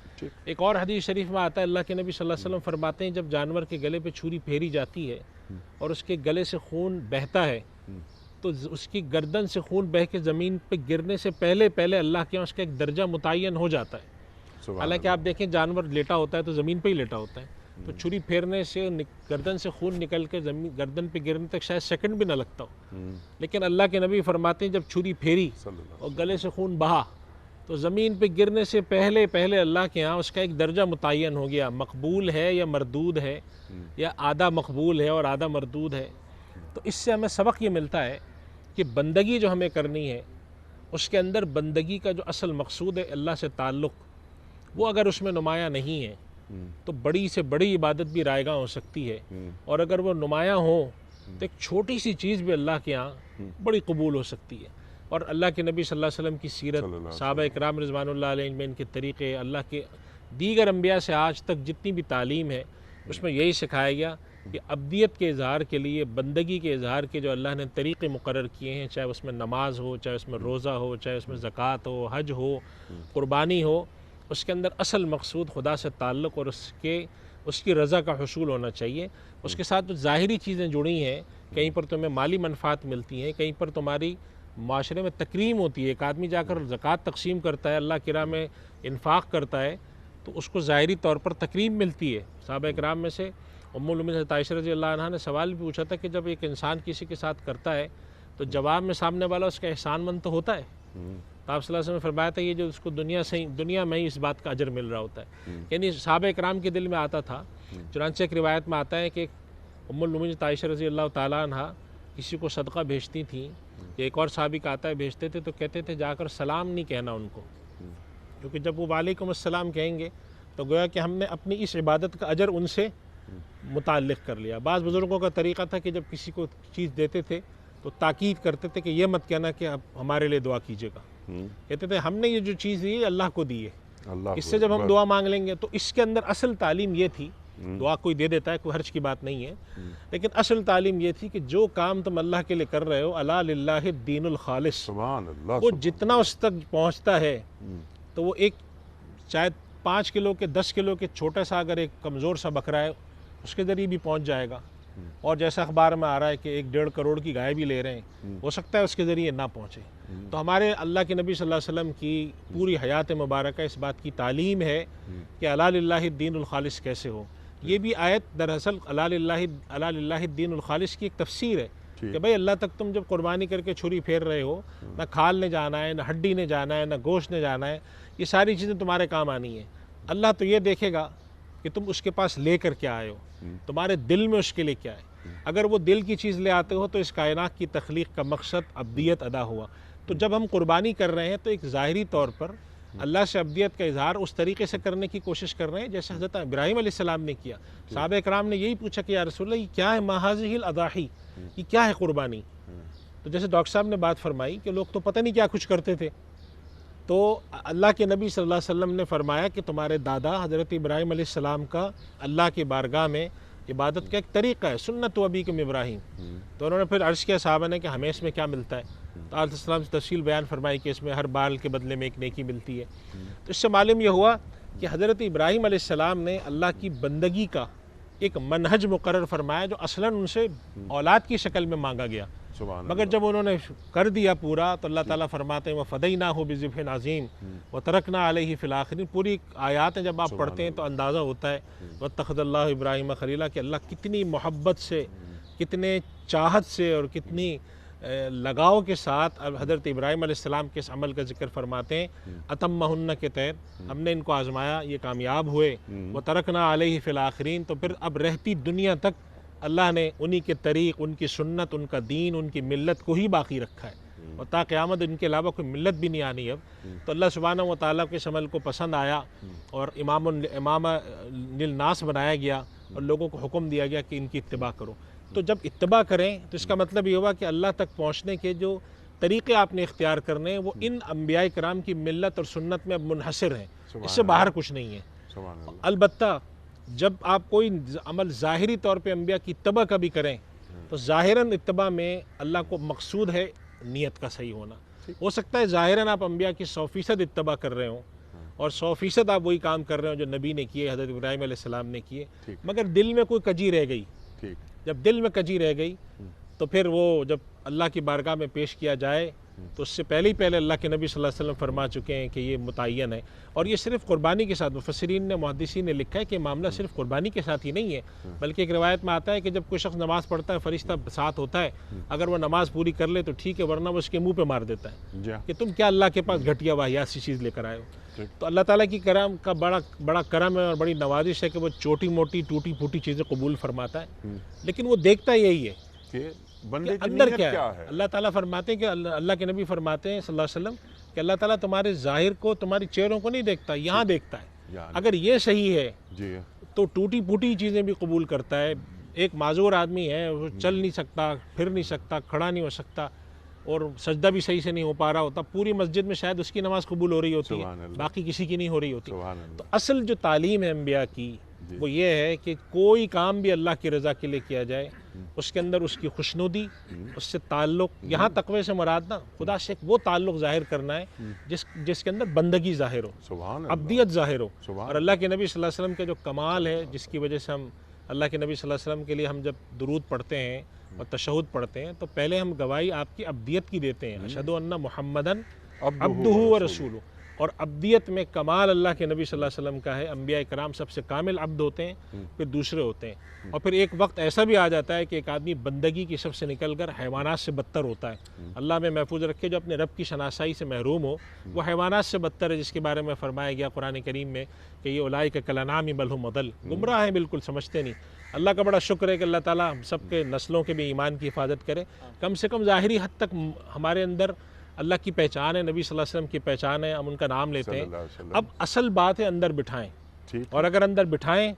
ایک اور حدیث شریف میں آتا ہے، اللہ کے نبی صلی اللہ علیہ وسلم فرماتے ہیں جب جانور کے گلے پہ چھری پھیری جاتی ہے اور اس کے گلے سے خون بہتا ہے تو اس کی گردن سے خون بہہ کے زمین پہ گرنے سے پہلے اللہ کے یہاں اس کا ایک درجہ متعین ہو جاتا ہے۔ حالانکہ آپ دیکھیں جانور لیٹا ہوتا ہے تو زمین پہ ہی لیٹا ہوتا ہے، تو چھری پھیرنے سے گردن سے خون نکل کے گردن پہ گرنے تک شاید سیکنڈ بھی نہ لگتا ہو، لیکن اللہ کے نبی فرماتے ہیں جب چھری پھیری اور گلے سے خون بہا تو زمین پہ گرنے سے پہلے اللہ کے ہاں اس کا ایک درجہ متعین ہو گیا، مقبول ہے یا مردود ہے، یا آدھا مقبول ہے اور آدھا مردود ہے۔ تو اس سے ہمیں سبق یہ ملتا ہے کہ بندگی جو ہمیں کرنی ہے اس کے اندر بندگی کا جو اصل مقصود ہے اللہ سے تعلق، وہ اگر اس میں نمایاں نہیں ہے تو بڑی سے بڑی عبادت بھی رائگاں ہو سکتی ہے، اور اگر وہ نمایاں ہو تو ایک چھوٹی سی چیز بھی اللہ کے ہاں بڑی قبول ہو سکتی ہے۔ اور اللہ کے نبی صلی اللہ علیہ وسلم کی سیرت، صحابہ اکرام رضوان اللہ علیہ میں ان کے طریقے، اللہ کے دیگر انبیاء سے آج تک جتنی بھی تعلیم ہے اس میں یہی سکھایا گیا کہ ابدیت کے اظہار کے لیے، بندگی کے اظہار کے جو اللہ نے طریقے مقرر کیے ہیں، چاہے اس میں نماز ہو، چاہے اس میں روزہ ہو، چاہے اس میں زکوٰۃ ہو، حج ہو، قربانی ہو، اس کے اندر اصل مقصود خدا سے تعلق اور اس کی رضا کا حصول ہونا چاہیے۔ اس کے ساتھ جو ظاہری چیزیں جڑی ہیں، کہیں پر تمہیں مالی منفعت ملتی ہیں، کہیں پر تمہاری معاشرے میں تکریم ہوتی ہے، ایک آدمی جا کر زکوٰۃ تقسیم کرتا ہے، اللہ کی راہ میں انفاق کرتا ہے، تو اس کو ظاہری طور پر تکریم ملتی ہے۔ صحابہ کرام میں سے ام المؤمنین عائشہ رضی اللہ عنہا نے سوال بھی پوچھا تھا کہ جب ایک انسان کسی کے ساتھ کرتا ہے تو جواب میں سامنے والا اس کا احسان مند تو ہوتا ہے؟ تو آپ صلی اللہ علیہ وسلم نے فرمایا تھا یہ جو اس کو دنیا میں ہی اس بات کا اجر مل رہا ہوتا ہے، یعنی صحابہ کرام کے دل میں آتا تھا۔ چنانچہ ایک روایت میں آتا ہے کہ ام المؤمنین عائشہ رضی اللہ تعالیٰ عنہا کسی کو صدقہ بھیجتی تھیں، ایک اور صحابی کا آتا ہے بھیجتے تھے تو کہتے تھے جا کر سلام نہیں کہنا ان کو، کیونکہ جب وہ وعلیکم السلام کہیں گے تو گویا کہ ہم نے اپنی اس عبادت کا اجر ان سے متعلق کر لیا۔ بعض بزرگوں کا طریقہ تھا کہ جب کسی کو چیز دیتے تھے تو تاکید کرتے تھے کہ یہ مت کہنا کہ اب ہمارے لیے دعا کیجیے گا، کہتے تھے ہم نے یہ جو چیز دی ہے اللہ کو دی ہے، اس سے جب ہم دعا مانگ لیں گے۔ تو اس کے اندر اصل تعلیم یہ تھی، دعا کوئی دے دیتا ہے، کوئی حرج کی بات نہیں ہے، لیکن اصل تعلیم یہ تھی کہ جو کام تم اللہ کے لیے کر رہے ہو، الا للہ الدین الخالص، سبحان اللہ، وہ جتنا اس تک پہنچتا ہے تو وہ ایک شاید 5 کلو کے 10 کلو کے چھوٹا سا اگر ایک کمزور سا بکرا ہے اس کے ذریعے بھی پہنچ جائے گا، اور جیسا اخبار میں آ رہا ہے کہ 1.5 کروڑ کی گائے بھی لے رہے ہیں، ہو سکتا ہے اس کے ذریعے نہ پہنچے۔ تو ہمارے اللہ کے نبی صلی اللہ علیہ وسلم کی پوری حیات مبارکہ اس بات کی تعلیم ہے کہ الا للہ الدین الخالص کیسے ہو۔ یہ بھی آیت دراصل الا للہ الدین الخالص کی ایک تفسیر ہے کہ بھائی اللہ تک تم جب قربانی کر کے چھری پھیر رہے ہو، نہ کھال نے جانا ہے، نہ ہڈی نے جانا ہے، نہ گوشت نے جانا ہے، یہ ساری چیزیں تمہارے کام آنی ہیں۔ اللہ تو یہ دیکھے گا کہ تم اس کے پاس لے کر کیا آئے ہو، تمہارے دل میں اس کے لیے کیا ہے۔ اگر وہ دل کی چیز لے آتے ہو تو اس کائنات کی تخلیق کا مقصد ابدیت ادا ہوا۔ تو جب ہم قربانی کر رہے ہیں تو ایک ظاہری طور پر اللہ سے ابدیت کا اظہار اس طریقے سے کرنے کی کوشش کر رہے ہیں جیسے حضرت ابراہیم علیہ السلام نے کیا۔ صحابہ کرام نے یہی پوچھا کہ یا رسول اللہ یہ کیا ہے، ما ہذہ الاضاحی، یہ کیا ہے قربانی؟ تو جیسے ڈاکٹر صاحب نے بات فرمائی کہ لوگ تو پتہ نہیں کیا کچھ کرتے تھے، تو اللہ کے نبی صلی اللہ علیہ وسلم نے فرمایا کہ تمہارے دادا حضرت ابراہیم علیہ السلام کا اللہ کی بارگاہ میں عبادت کا ایک طریقہ ہے، سنت ابیکم ابراہیم۔ تو انہوں نے پھر عرض کیا صحابہ نے کہ ہمیں اس میں کیا ملتا ہے؟ تو علیہ السلام سے تفصیل بیان فرمائی کہ اس میں ہر بال کے بدلے میں ایک نیکی ملتی ہے۔ تو اس سے معلوم یہ ہوا کہ حضرت ابراہیم علیہ السلام نے اللہ کی بندگی کا ایک منہج مقرر فرمایا جو اصلاً ان سے اولاد کی شکل میں مانگا گیا، مگر جب انہوں نے کر دیا پورا تو اللہ تعالیٰ فرماتے ہیں وَفَدَيْنَاهُ بِذِبْحٍ عَظِيمٍ وَتَرَكْنَا عَلَيْهِ فِي الْآخِرِينَ۔ پوری آیات ہیں جب آپ پڑھتے ہیں تو اندازہ ہوتا ہے وَاتَّخَذَ اللَّهُ إِبْرَاهِيمَ خَلِيلًا کہ اللہ کتنی محبت سے، کتنے چاہت سے اور کتنی لگاؤ کے ساتھ حضرت ابراہیم علیہ السلام کے اس عمل کا ذکر فرماتے ہیں اتمہن کے تحت ہم نے ان کو آزمایا، یہ کامیاب ہوئے، وَتَرَكْنَا عَلَيْهِ فِي الْآخِرِينَ۔ تو پھر اب رہتی دنیا تک اللہ نے انہی کے طریق، ان کی سنت، ان کا دین، ان کی ملت کو ہی باقی رکھا ہے، اور تا قیامت ان کے علاوہ کوئی ملت بھی نہیں آنی اب۔ تو اللہ سبحانہ و تعالیٰ کے اس عمل کو پسند آیا اور امام للناس بنایا گیا اور لوگوں کو حکم دیا گیا کہ ان کی اتباع کرو۔ تو جب اتباع کریں تو اس کا مطلب یہ ہوا کہ اللہ تک پہنچنے کے جو طریقے آپ نے اختیار کرنے ہیں وہ ان انبیاء کرام کی ملت اور سنت میں اب منحصر ہیں، اس سے باہر کچھ نہیں ہے۔ البتہ جب آپ کوئی عمل ظاہری طور پہ انبیاء کی اتباع کا بھی کریں تو ظاہراً اتباع میں اللہ کو مقصود ہے نیت کا صحیح ہونا۔ ہو سکتا ہے ظاہراً آپ انبیاء کی 100% اتباع کر رہے ہوں اور 100% آپ وہی کام کر رہے ہوں جو نبی نے کیے، حضرت ابراہیم علیہ السلام نے کیے، مگر دل میں کوئی کجی رہ گئی۔ جب دل میں کجی رہ گئی تو پھر وہ جب اللہ کی بارگاہ میں پیش کیا جائے تو اس سے پہلے اللہ کے نبی صلی اللہ علیہ وسلم فرما چکے ہیں کہ یہ متعین ہے۔ اور یہ صرف قربانی کے ساتھ، مفسرین نے، محدثین نے لکھا ہے کہ معاملہ صرف قربانی کے ساتھ ہی نہیں ہے، بلکہ ایک روایت میں آتا ہے کہ جب کوئی شخص نماز پڑھتا ہے فرشتہ ساتھ ہوتا ہے، اگر وہ نماز پوری کر لے تو ٹھیک ہے، ورنہ وہ اس کے منہ پہ مار دیتا ہے کہ تم کیا اللہ کے پاس گھٹیا واہیات سی چیز لے کر آئے ہو۔ تو اللہ تعالیٰ کی کرم کا بڑا کرم ہے اور بڑی نوازش ہے کہ وہ چھوٹی موٹی ٹوٹی پھوٹی چیزیں قبول فرماتا ہے، لیکن وہ دیکھتا یہی ہے کہ اندر کیا ہے۔ اللہ تعالیٰ فرماتے ہیں کہ اللہ کے نبی فرماتے ہیں صلی اللہ علیہ وسلم کہ اللہ تعالیٰ تمہارے ظاہر کو، تمہاری چہروں کو نہیں دیکھتا، یہاں دیکھتا ہے۔ اگر یہ صحیح ہے تو ٹوٹی پھوٹی چیزیں بھی قبول کرتا ہے۔ ایک معذور آدمی ہے، وہ چل نہیں سکتا، پھر نہیں سکتا، کھڑا نہیں ہو سکتا اور سجدہ بھی صحیح سے نہیں ہو پا رہا ہوتا، پوری مسجد میں شاید اس کی نماز قبول ہو رہی ہوتی ہے، باقی کسی کی نہیں ہو رہی ہوتی۔ تو اصل جو تعلیم ہے انبیاء کی وہ یہ ہے کہ کوئی کام بھی اللہ کی رضا کے لیے کیا جائے اس کے اندر اس کی خوشنودی، اس سے تعلق، یہاں تقوی سے مراد نا خدا سے وہ تعلق ظاہر کرنا ہے جس کے اندر بندگی ظاہر ہو، سبحان اللہ، عبدیت ظاہر ہو. سبحان اور اللہ کے نبی صلی اللہ علیہ وسلم کا جو کمال ہے جس کی وجہ سے ہم اللہ کے نبی صلی اللہ علیہ وسلم کے لیے ہم جب درود پڑھتے ہیں اور تشہد پڑھتے ہیں تو پہلے ہم گواہی آپ کی عبدیت کی دیتے ہیں، اشہد ان محمدن عبدہ و رسولہ. اور عبدیت میں کمال اللہ کے نبی صلی اللہ علیہ وسلم کا ہے. انبیاء کرام سب سے کامل عبد ہوتے ہیں، پھر دوسرے ہوتے ہیں، اور پھر ایک وقت ایسا بھی آ جاتا ہے کہ ایک آدمی بندگی کی سب سے نکل کر حیوانات سے بدتر ہوتا ہے. اللہ میں محفوظ رکھے جو اپنے رب کی شناسائی سے محروم ہو وہ حیوانات سے بدتر ہے، جس کے بارے میں فرمایا گیا قرآن کریم میں کہ یہ اولئک کالانعام بل ہم اضل، گمراہ ہیں، بالکل سمجھتے نہیں. اللہ کا بڑا شکر ہے کہ اللہ تعالیٰ ہم سب کے نسلوں کے بھی ایمان کی حفاظت کرے. کم سے کم ظاہری حد تک ہمارے اندر اللہ کی پہچان ہے، نبی صلی اللہ علیہ وسلم کی پہچان ہے، ہم ان کا نام لیتے ہیں. اب اصل بات ہے اندر بٹھائیں، اور اگر اندر بٹھائیں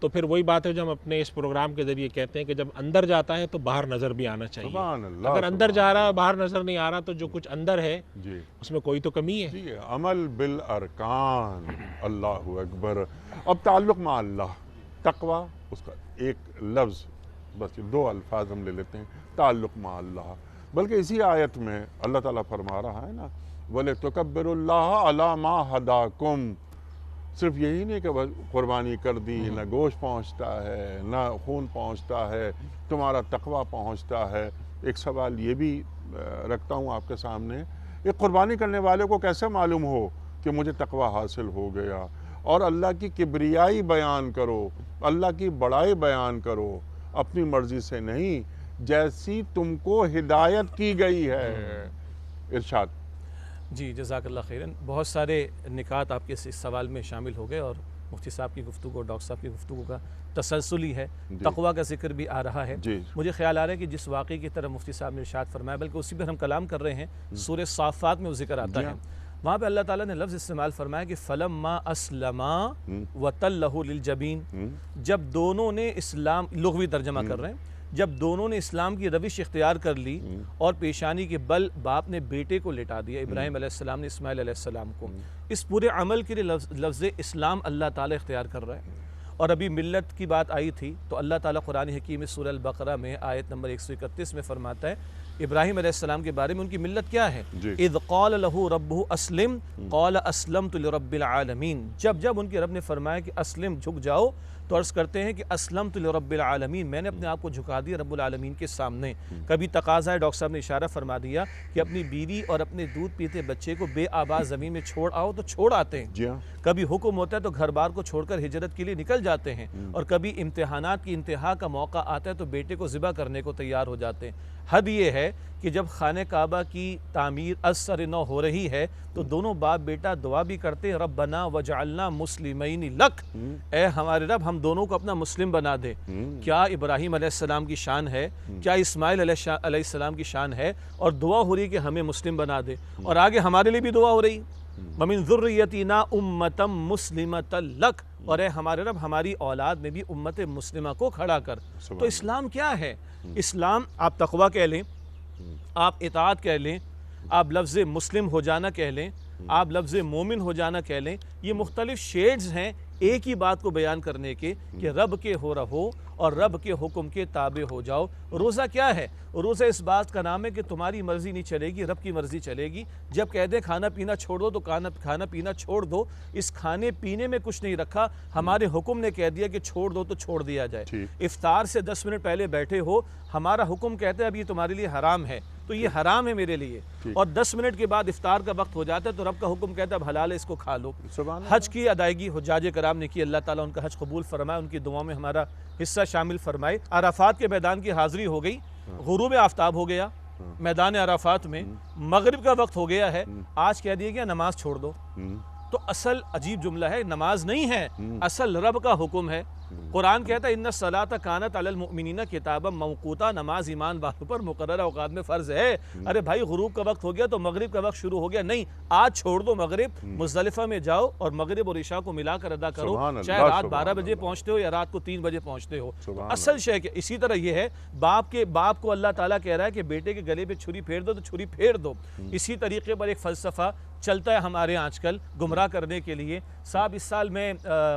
تو پھر وہی بات ہے جو ہم اپنے اس پروگرام کے ذریعے کہتے ہیں کہ جب اندر جاتا ہے تو باہر نظر بھی آنا چاہیے. سبحان اللہ، اگر اندر جا رہا ہے باہر نظر نہیں آ رہا تو جو کچھ اندر ہے جی اس میں کوئی تو کمی ہے. جی عمل بالارکان، اللہ اکبر. اب تعلق مع اللہ، تقوی، اس کا ایک لفظ بس دو الفاظ ہم لے لیتے ہیں، تعلق مع اللہ. بلکہ اسی آیت میں اللہ تعالیٰ فرما رہا ہے نا وَلِتُكَبِّرُوا اللَّهَ عَلَى مَا هَدَاكُمْ. صرف یہی نہیں کہ قربانی کر دی، نہ گوشت پہنچتا ہے، نہ خون پہنچتا ہے، تمہارا تقوی پہنچتا ہے. ایک سوال یہ بھی رکھتا ہوں آپ کے سامنے، ایک قربانی کرنے والے کو کیسے معلوم ہو کہ مجھے تقوی حاصل ہو گیا؟ اور اللہ کی کبریائی بیان کرو، اللہ کی بڑائی بیان کرو، اپنی مرضی سے نہیں، جیسی تم کو ہدایت کی گئی ہے. ارشاد. جی جزاک اللہ خیراً. بہت سارے نکات آپ کے اس سوال میں شامل ہو گئے، اور مفتی صاحب کی گفتگو، ڈاکٹر صاحب کی گفتگو کا تسلسلی ہے، تقوی کا ذکر بھی آ رہا ہے. مجھے خیال آ رہا ہے کہ جس واقعے کی طرف مفتی صاحب نے ارشاد فرمایا بلکہ اسی پر ہم کلام کر رہے ہیں، سورہ صافات میں وہ ذکر آتا ہے. وہاں پہ اللہ تعالیٰ نے لفظ استعمال فرمایا کہ فَلَمَّا أَسْلَمَا وَتَلَّهُ لِلْجَبِينِ. جب دونوں نے اسلام، لغوی ترجمہ کر رہے ہیں، جب دونوں نے اسلام کی روش اختیار کر لی اور پیشانی کے بل باپ نے بیٹے کو لٹا دیا، ابراہیم علیہ السلام نے اسماعیل علیہ السلام کو، اس پورے عمل کے لیے لفظ اسلام اللہ تعالیٰ اختیار کر رہا ہے. اور ابھی ملت کی بات آئی تھی تو اللہ تعالیٰ قرآن حکیم سورہ البقرہ میں آیت نمبر 131 میں فرماتا ہے ابراہیم علیہ السلام کے بارے میں، ان کی ملت کیا ہے؟ اذ قال لہ ربہ اسلم قال اسلمت لرب العالمین. جب ان کے رب نے فرمایا کہ اسلم، جھک جاؤ، تو عرض کرتے ہیں کہ اسلمت لرب العالمین، میں نے اپنے آپ کو جھکا دیا رب العالمین کے سامنے. کبھی تقاضا ہے، ڈاکٹر صاحب نے اشارہ فرما دیا کہ اپنی بیوی اور اپنے دودھ پیتے بچے کو بے آباد زمین میں چھوڑ آؤ تو چھوڑ آتے ہیں. کبھی حکم ہوتا ہے تو گھر بار کو چھوڑ کر ہجرت کے لیے نکل جاتے ہیں، اور کبھی امتحانات کی انتہا کا موقع آتا ہے تو بیٹے کو ذبح کرنے کو تیار ہو جاتے ہیں. حد یہ ہے کہ جب خانہ کعبہ کی تعمیر از سر نو ہو رہی ہے تو دونوں باپ بیٹا دعا بھی کرتے ہیں ربنا وجعلنا مسلمین لک، اے ہمارے رب ہم دونوں کو اپنا مسلم بنا دے. کیا ابراہیم علیہ السلام کی شان ہے، کیا اسماعیل علیہ السلام کی شان ہے، اور دعا ہو رہی کہ ہمیں مسلم بنا دے. اور آگے ہمارے لیے بھی دعا ہو رہی وَمِن ذُرِّيَّتِنَا أُمَّةً مُسْلِمَةً لَكَ، اور اے ہمارے رب ہماری اولاد میں بھی امت مسلمہ کو کھڑا کر. تو اسلام کیا ہے؟ اسلام آپ تقوی کہہ لیں، آپ اطاعت کہہ لیں، آپ لفظ مسلم ہو جانا کہہ لیں، آپ لفظ مومن ہو جانا کہہ لیں، یہ مختلف شیڈز ہیں ایک ہی بات کو بیان کرنے کے کہ رب کے ہو رہو اور رب کے حکم کے تابع ہو جاؤ. روزہ کیا ہے؟ روزہ اس بات کا نام ہے کہ تمہاری مرضی نہیں چلے گی، رب کی مرضی چلے گی. جب کہہ دیں کھانا پینا چھوڑ دو تو کھانا پینا چھوڑ دو. اس کھانے پینے میں کچھ نہیں رکھا، ہمارے حکم نے کہہ دیا کہ چھوڑ دو تو چھوڑ دیا جائے. افطار سے 10 منٹ پہلے بیٹھے ہو، ہمارا حکم کہتا ہے اب یہ تمہارے لیے حرام ہے تو یہ حرام ہے میرے لیے، اور 10 منٹ کے بعد افطار کا وقت ہو جاتا ہے تو رب کا حکم کہتا ہے اب حلال ہے اس کو کھا لو. حج کی ادائیگی حجاج کرام نے کی، اللہ تعالیٰ ان کا حج قبول فرمائے، ان کی دعاؤں میں ہمارا حصہ شامل فرمائے. عرفات کے میدان کی حاضری ہو گئی، غروب آفتاب ہو گیا میدان عرفات میں، مغرب کا وقت ہو گیا ہے، آج کہہ دیا گیا نماز چھوڑ دو. تو اصل عجیب جملہ ہے، نماز نہیں ہے، اصل رب کا حکم ہے قرآن کہتا ہے ان الصلاۃ کانت علی المؤمنین کتابا موقوتا، نماز ایمان والوں پر مقررہ اوقات میں فرض ہے۔ ارے بھائی غروب کا وقت ہو گیا تو مغرب کا وقت شروع ہو گیا، نہیں، آج چھوڑ دو مغرب، مزدلفہ میں جاؤ اور مغرب اور عشاء کو ملا کر ادا کرو، چاہے رات 12 بجے پہنچتے ہو یا رات کو 3 بجے پہنچتے ہو۔ اصل شے کہ اسی طرح یہ ہے، باپ کو اللہ تعالیٰ کہہ رہا ہے کہ بیٹے کے گلے پہ چھری پھیر دو تو چھری پھیر دو۔ اسی طریقے پر ایک فلسفہ چلتا ہے ہمارے آج کل گمراہ کرنے کے لیے، صاحب اس سال میں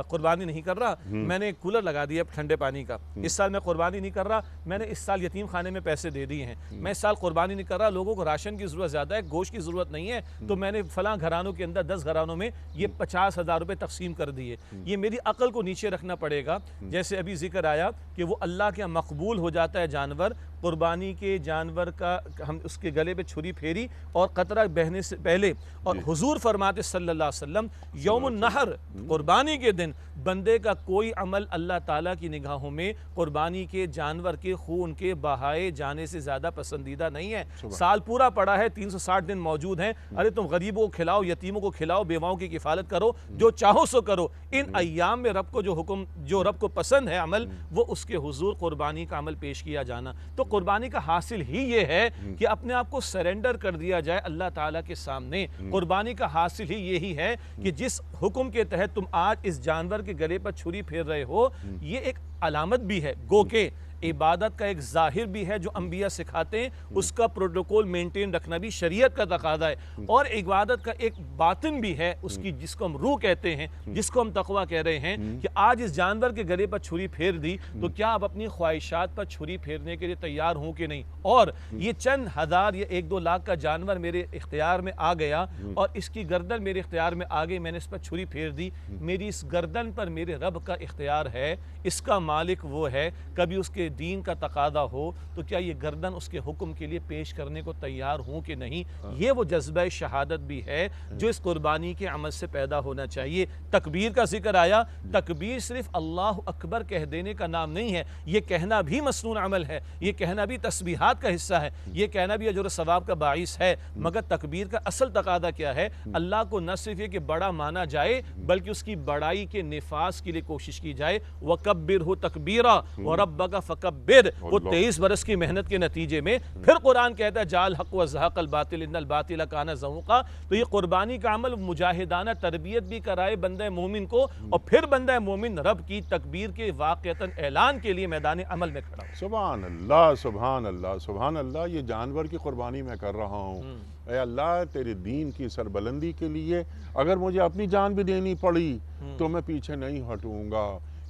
قربانی نہیں کر رہا، میں نے کولر لگا دیا ٹھنڈے پانی کا، اس سال میں قربانی نہیں کر رہا، میں نے اس سال یتیم خانے میں پیسے دے دیے ہیں، میں اس سال قربانی نہیں کر رہا، لوگوں کو راشن کی ضرورت زیادہ ہے، گوشت کی ضرورت نہیں ہے، تو میں نے فلاں گھرانوں کے اندر 10 گھرانوں میں یہ 50,000 روپے تقسیم کر دیے۔ یہ میری عقل کو نیچے رکھنا پڑے گا۔ جیسے ابھی ذکر آیا کہ وہ اللہ کے مقبول ہو جاتا ہے جانور، قربانی کے جانور کا ہم اس کے گلے پہ چھری پھیری اور قطرہ بہنے سے پہلے، اور حضور فرماتے صلی اللہ علیہ وسلم یوم النحر، قربانی کے دن بندے کا کوئی عمل اللہ تعالیٰ کی نگاہوں میں قربانی کے جانور کے خون کے بہائے جانے سے زیادہ پسندیدہ نہیں ہے۔ سال پورا پڑا ہے، 360 دن موجود ہیں، ارے تم غریبوں کو کھلاؤ، یتیموں کو کھلاؤ، بیواؤں کی کفالت کرو، جو چاہو سو کرو۔ ان ایام میں رب کو جو رب کو پسند ہے عمل، وہ اس کے حضور قربانی کا عمل پیش کیا جانا۔ تو قربانی کا حاصل ہی یہ ہے کہ اپنے آپ کو سرنڈر کر دیا جائے اللہ تعالیٰ کے سامنے۔ قربانی کا حاصل ہی یہی ہے کہ جس حکم کے تحت تم آج اس جانور کے گلے پر چھری پھیر رہے ہو، یہ ایک علامت بھی ہے، گو کہ عبادت کا ایک ظاہر بھی ہے جو انبیاء سکھاتے ہیں، اس کا پروٹوکول مینٹین رکھنا بھی شریعت کا تقاضا ہے، اور عبادت کا ایک باطن بھی ہے اس کی، جس کو ہم روح کہتے ہیں، جس کو ہم تقویٰ کہہ رہے ہیں، کہ آج اس جانور کے گلے پر چھری پھیر دی تو کیا آپ اپنی خواہشات پر چھری پھیرنے کے لیے تیار ہوں کہ نہیں؟ اور یہ چند ہزار یا 1-2 لاکھ کا جانور میرے اختیار میں آ گیا اور اس کی گردن میرے اختیار میں آ گئی، میں نے اس پر چھری پھیر دی، میری اس گردن پر میرے رب کا اختیار ہے، اس کا مالک وہ ہے، کبھی اس کے دین کا تقاضا ہو تو کیا یہ گردن اس کے حکم کے لیے پیش کرنے کو تیار ہوں کہ نہیں؟ یہ وہ جذبہ شہادت بھی ہے جو اس قربانی کے عمل سے پیدا ہونا چاہیے۔ تکبیر کا ذکر آیا، تکبیر صرف اللہ اکبر کہہ دینے کا نام نہیں ہے، یہ کہنا بھی مسنون عمل ہے، یہ کہنا بھی تسبیحات کا حصہ ہے، یہ کہنا بھی اجر و ثواب کا باعث ہے، مگر تکبیر کا اصل تقاضا کیا ہے؟ اللہ کو نہ صرف یہ کہ بڑا مانا جائے بلکہ اس کی بڑائی کے نفاذ کے لیے کوشش کی جائے۔ وَكَبِّرْهُ تَكْبِيرًا وَرَبَّكَ فَكَبِّرْ، وہ 23 برس کی محنت کے نتیجے میں پھر قرآن کہتا ہے جَعَ الْحَقُّ وَزَهَقَ الْبَاطِلُ إِنَّ الْبَاطِلَ كَانَ زَهُوقًا۔ تو یہ قربانی کا عمل مجاہدانہ تربیت بھی کرائے بندہ مومن کو، اور پھر بندہ مومن رب کی تکبیر کے واقعتاً اعلان کے لیے میدان عمل میں کھڑا ہو۔ سبحان اللہ، سبحان اللہ، سبحان اللہ، یہ جانور کی قربانی میں کر رہا ہوں، اے اللہ تیرے دین کی سربلندی کے لیے اگر مجھے اپنی جان بھی دینی پڑی تو میں پیچھے نہیں ہٹوں گا،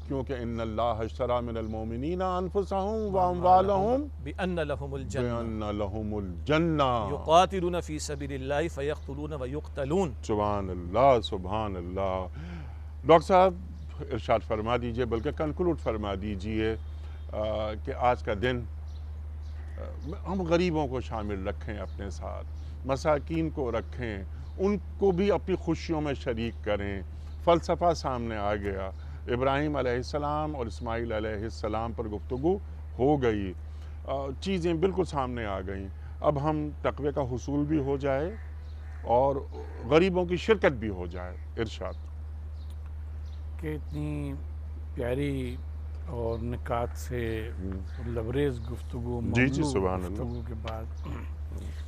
کیونکہ ان اللہ اشتری من المؤمنین انفسهم واموالهم بأن لهم الجنہ یقاتلون فی سبیل اللہ فیقتلون ویقتلون۔ سبحان اللہ، سبحان اللہ۔ ڈاکٹر صاحب ارشاد فرما دیجئے، بلکہ کنکلوڈ فرما دیجئے کہ آج کا دن ہم غریبوں کو شامل رکھیں، اپنے ساتھ مساکین کو رکھیں، ان کو بھی اپنی خوشیوں میں شریک کریں۔ فلسفہ سامنے آ گیا، ابراہیم علیہ السلام اور اسماعیل علیہ السلام پر گفتگو ہو گئی، چیزیں بالکل سامنے آ گئیں، اب ہم تقوی کا حصول بھی ہو جائے اور غریبوں کی شرکت بھی ہو جائے۔ ارشاد کہ اتنی پیاری اور نکات سے لبریز گفتگو، جی مملو سبحان اللہ، گفتگو کے بعد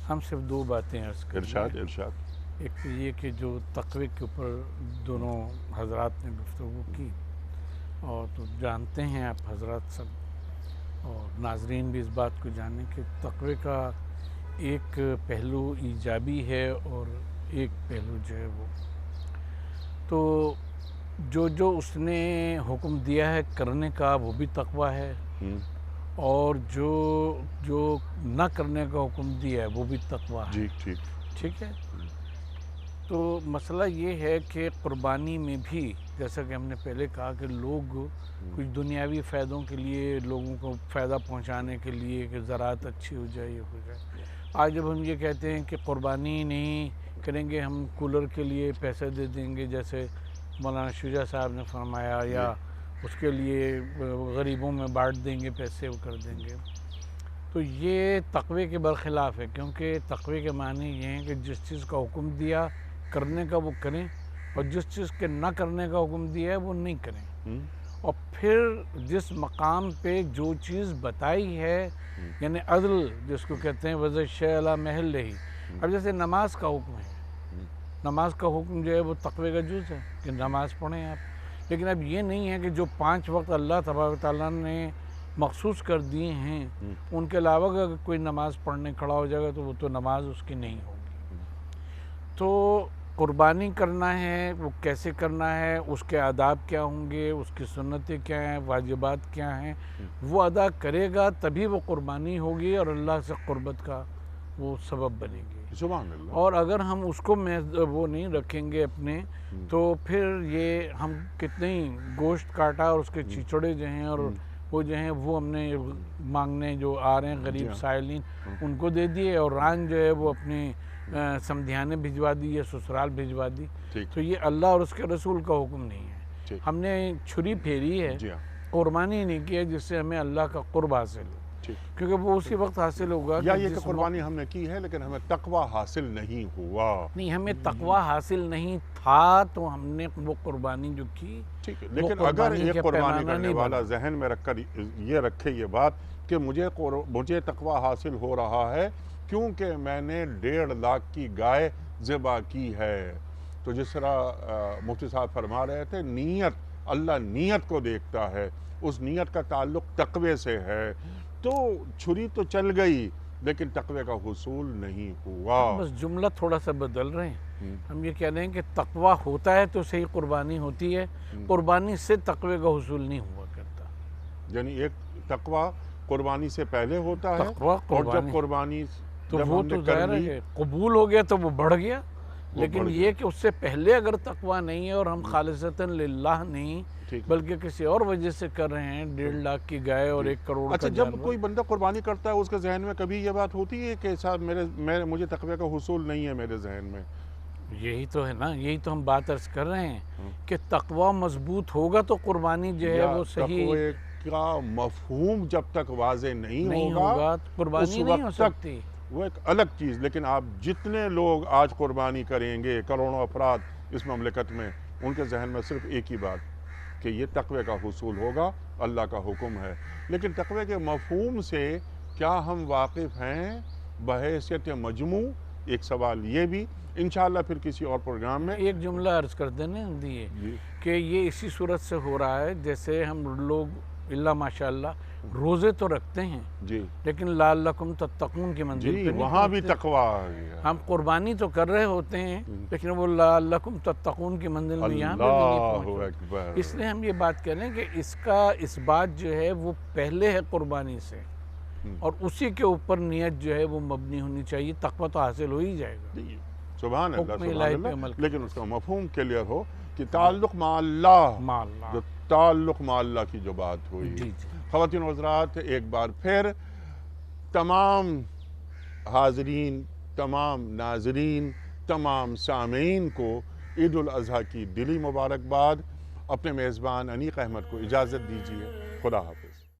ہم صرف 2 باتیں عرض کریں۔ ارشاد ارشاد۔ ایک تو یہ کہ جو تقوی کے اوپر دونوں حضرات نے گفتگو کی، اور تو جانتے ہیں آپ حضرات سب اور ناظرین بھی اس بات کو جانیں کہ تقوی کا ایک پہلو ایجابی ہے اور ایک پہلو جو ہے وہ تو جو اس نے حکم دیا ہے کرنے کا وہ بھی تقوی ہے، اور جو نہ کرنے کا حکم دیا ہے وہ بھی تقوی ہے۔ جی ٹھیک ہے، تو مسئلہ یہ ہے کہ قربانی میں بھی جیسا کہ ہم نے پہلے کہا کہ لوگ کچھ دنیاوی فائدوں کے لیے، لوگوں کو فائدہ پہنچانے کے لیے کہ زراعت اچھی ہو جائے، یہ ہو جائے، آج جب ہم یہ کہتے ہیں کہ قربانی نہیں کریں گے، ہم کولر کے لیے پیسے دے دیں گے جیسے مولانا شجاع صاحب نے فرمایا، یا اس کے لیے غریبوں میں بانٹ دیں گے پیسے، وہ کر دیں گے، تو یہ تقوی کے برخلاف ہے، کیونکہ تقوی کے معنی یہ ہیں کہ جس چیز کا حکم دیا کرنے کا وہ کریں، اور جس چیز کے نہ کرنے کا حکم دیا ہے وہ نہیں کریں۔ اور پھر جس مقام پہ جو چیز بتائی ہے یعنی عدل جس کو کہتے ہیں وضع شیء علی محلہ ہی. اب جیسے نماز کا حکم ہے، نماز کا حکم جو ہے وہ تقوی کا جز ہے کہ نماز پڑھیں آپ، لیکن اب یہ نہیں ہے کہ جو 5 وقت اللہ تبارک و تعالیٰ نے مخصوص کر دیے ہیں ان کے علاوہ اگر کوئی نماز پڑھنے کھڑا ہو جائے گا تو وہ تو نماز اس کی نہیں ہوگی. تو قربانی کرنا ہے وہ کیسے کرنا ہے، اس کے آداب کیا ہوں گے، اس کی سنتیں کیا ہیں، واجبات کیا ہیں، وہ ادا کرے گا تبھی وہ قربانی ہوگی اور اللہ سے قربت کا وہ سبب بنے گی. سبحان اللہ. اور اگر ہم اس کو وہ نہیں رکھیں گے اپنے تو پھر یہ ہم کتنے ہی گوشت کاٹا اور اس کے چچڑے جو ہیں اور وہ جو ہیں وہ ہم نے مانگنے جو آ رہے ہیں غریب سائلین ان کو دے دیے، اور ران جو ہے وہ اپنے سمدھیانے بھجوا دی یا سسرال بھجوا دی. تو یہ اللہ اور اس کے رسول کا حکم نہیں ہے. ہم نے چھری پھیری ہے، قربانی نہیں کی ہے جس سے ہمیں اللہ کا قرب حاصل ہو، کیونکہ وہ اسی وقت حاصل ہوگا یا یہ کہ قربانی ہم نے کی ہے لیکن ہمیں تقوی حاصل نہیں ہوا. نہیں، ہمیں تقوی حاصل نہیں تھا تو ہم نے وہ قربانی جو کی. ٹھیک ہے، لیکن اگر ایک قربانی کرنے والا ذہن میں رکھ کر یہ رکھے یہ بات کہ مجھے تقوی حاصل ہو رہا ہے کیونکہ میں نے 1.5 لاکھ کی گائے ذبح کی ہے، تو جس طرح مفتی صاحب فرما رہے تھے نیت، اللہ نیت کو دیکھتا ہے، اس نیت کا تعلق تقوی سے ہے. تو چھری تو چل گئی لیکن تقوی کا حصول نہیں ہوا. بس جملہ تھوڑا سا بدل رہے ہیں. ہم یہ کہہ رہے ہیں کہ تقوی ہوتا ہے تو صحیح قربانی ہوتی ہے، قربانی سے تقوی کا حصول نہیں ہوا کرتا. یعنی ایک تقوی قربانی سے پہلے ہوتا ہے اور جب قربانی تو وہ تو ظاہر ہے کہ قبول ہو گیا تو وہ بڑھ گیا، لیکن یہ کہ اس سے پہلے اگر تقوی نہیں ہے اور ہم خالصتاً للہ نہیں بلکہ کسی اور وجہ سے کر رہے ہیں 1.5 لاکھ کی گائے اور 1 کروڑ کا اچھا، جب کوئی بندہ قربانی کرتا ہے اس کے ذہن میں کبھی یہ بات ہوتی ہے کہ صاحب مجھے تقوی کا حصول نہیں ہے میرے ذہن میں؟ یہی تو ہے نا، یہی تو ہم بات عرض کر رہے ہیں کہ تقوی مضبوط ہوگا تو قربانی جو ہے وہ صحیح. تقوی کا مفہوم جب تک واضح نہیں ہوگا قربانی نہیں ہو سکتی. وہ ایک الگ چیز. لیکن آپ جتنے لوگ آج قربانی کریں گے، کروڑوں افراد اس مملکت میں، ان کے ذہن میں صرف ایک ہی بات کہ یہ تقوی کا حصول ہوگا، اللہ کا حکم ہے. لیکن تقوی کے مفہوم سے کیا ہم واقف ہیں بحیثیت مجموع؟ ایک سوال یہ بھی انشاءاللہ پھر کسی اور پروگرام میں. ایک جملہ عرض کر دینے دیے کہ یہ اسی صورت سے ہو رہا ہے جیسے ہم لوگ اللہ ماشاءاللہ روزے تو رکھتے ہیں جی، لیکن لعلکم تتقون کی منزل پہ نہیں وہاں بھی پہنچتے. تقوی آ گیا. ہم قربانی تو کر رہے ہوتے ہیں لیکن وہ لعلکم تتقون کی منزل میں یہاں پہ بھی نہیں اللہ پہنچتے. اکبر. اس لیے ہم یہ بات کہہ رہے ہیں کہ اس کا اس بات جو ہے وہ پہلے ہے قربانی سے، اور اسی کے اوپر نیت جو ہے وہ مبنی ہونی چاہیے. تقوی تو حاصل ہو ہی جائے گا. سبحان اللہ، حکم سبحان الہی پہ اللہ. عمل لیکن اس کا مفہوم کلیئر ہو کہ تعلق مع اللہ، جو تعلق مع اللہ کی جو بات ہوئی. جی. خواتین و حضرات، ایک بار پھر تمام حاضرین، تمام ناظرین، تمام سامعین کو عید الاضحیٰ کی دلی مبارکباد. اپنے میزبان انیق احمد کو اجازت دیجیے. خدا حافظ.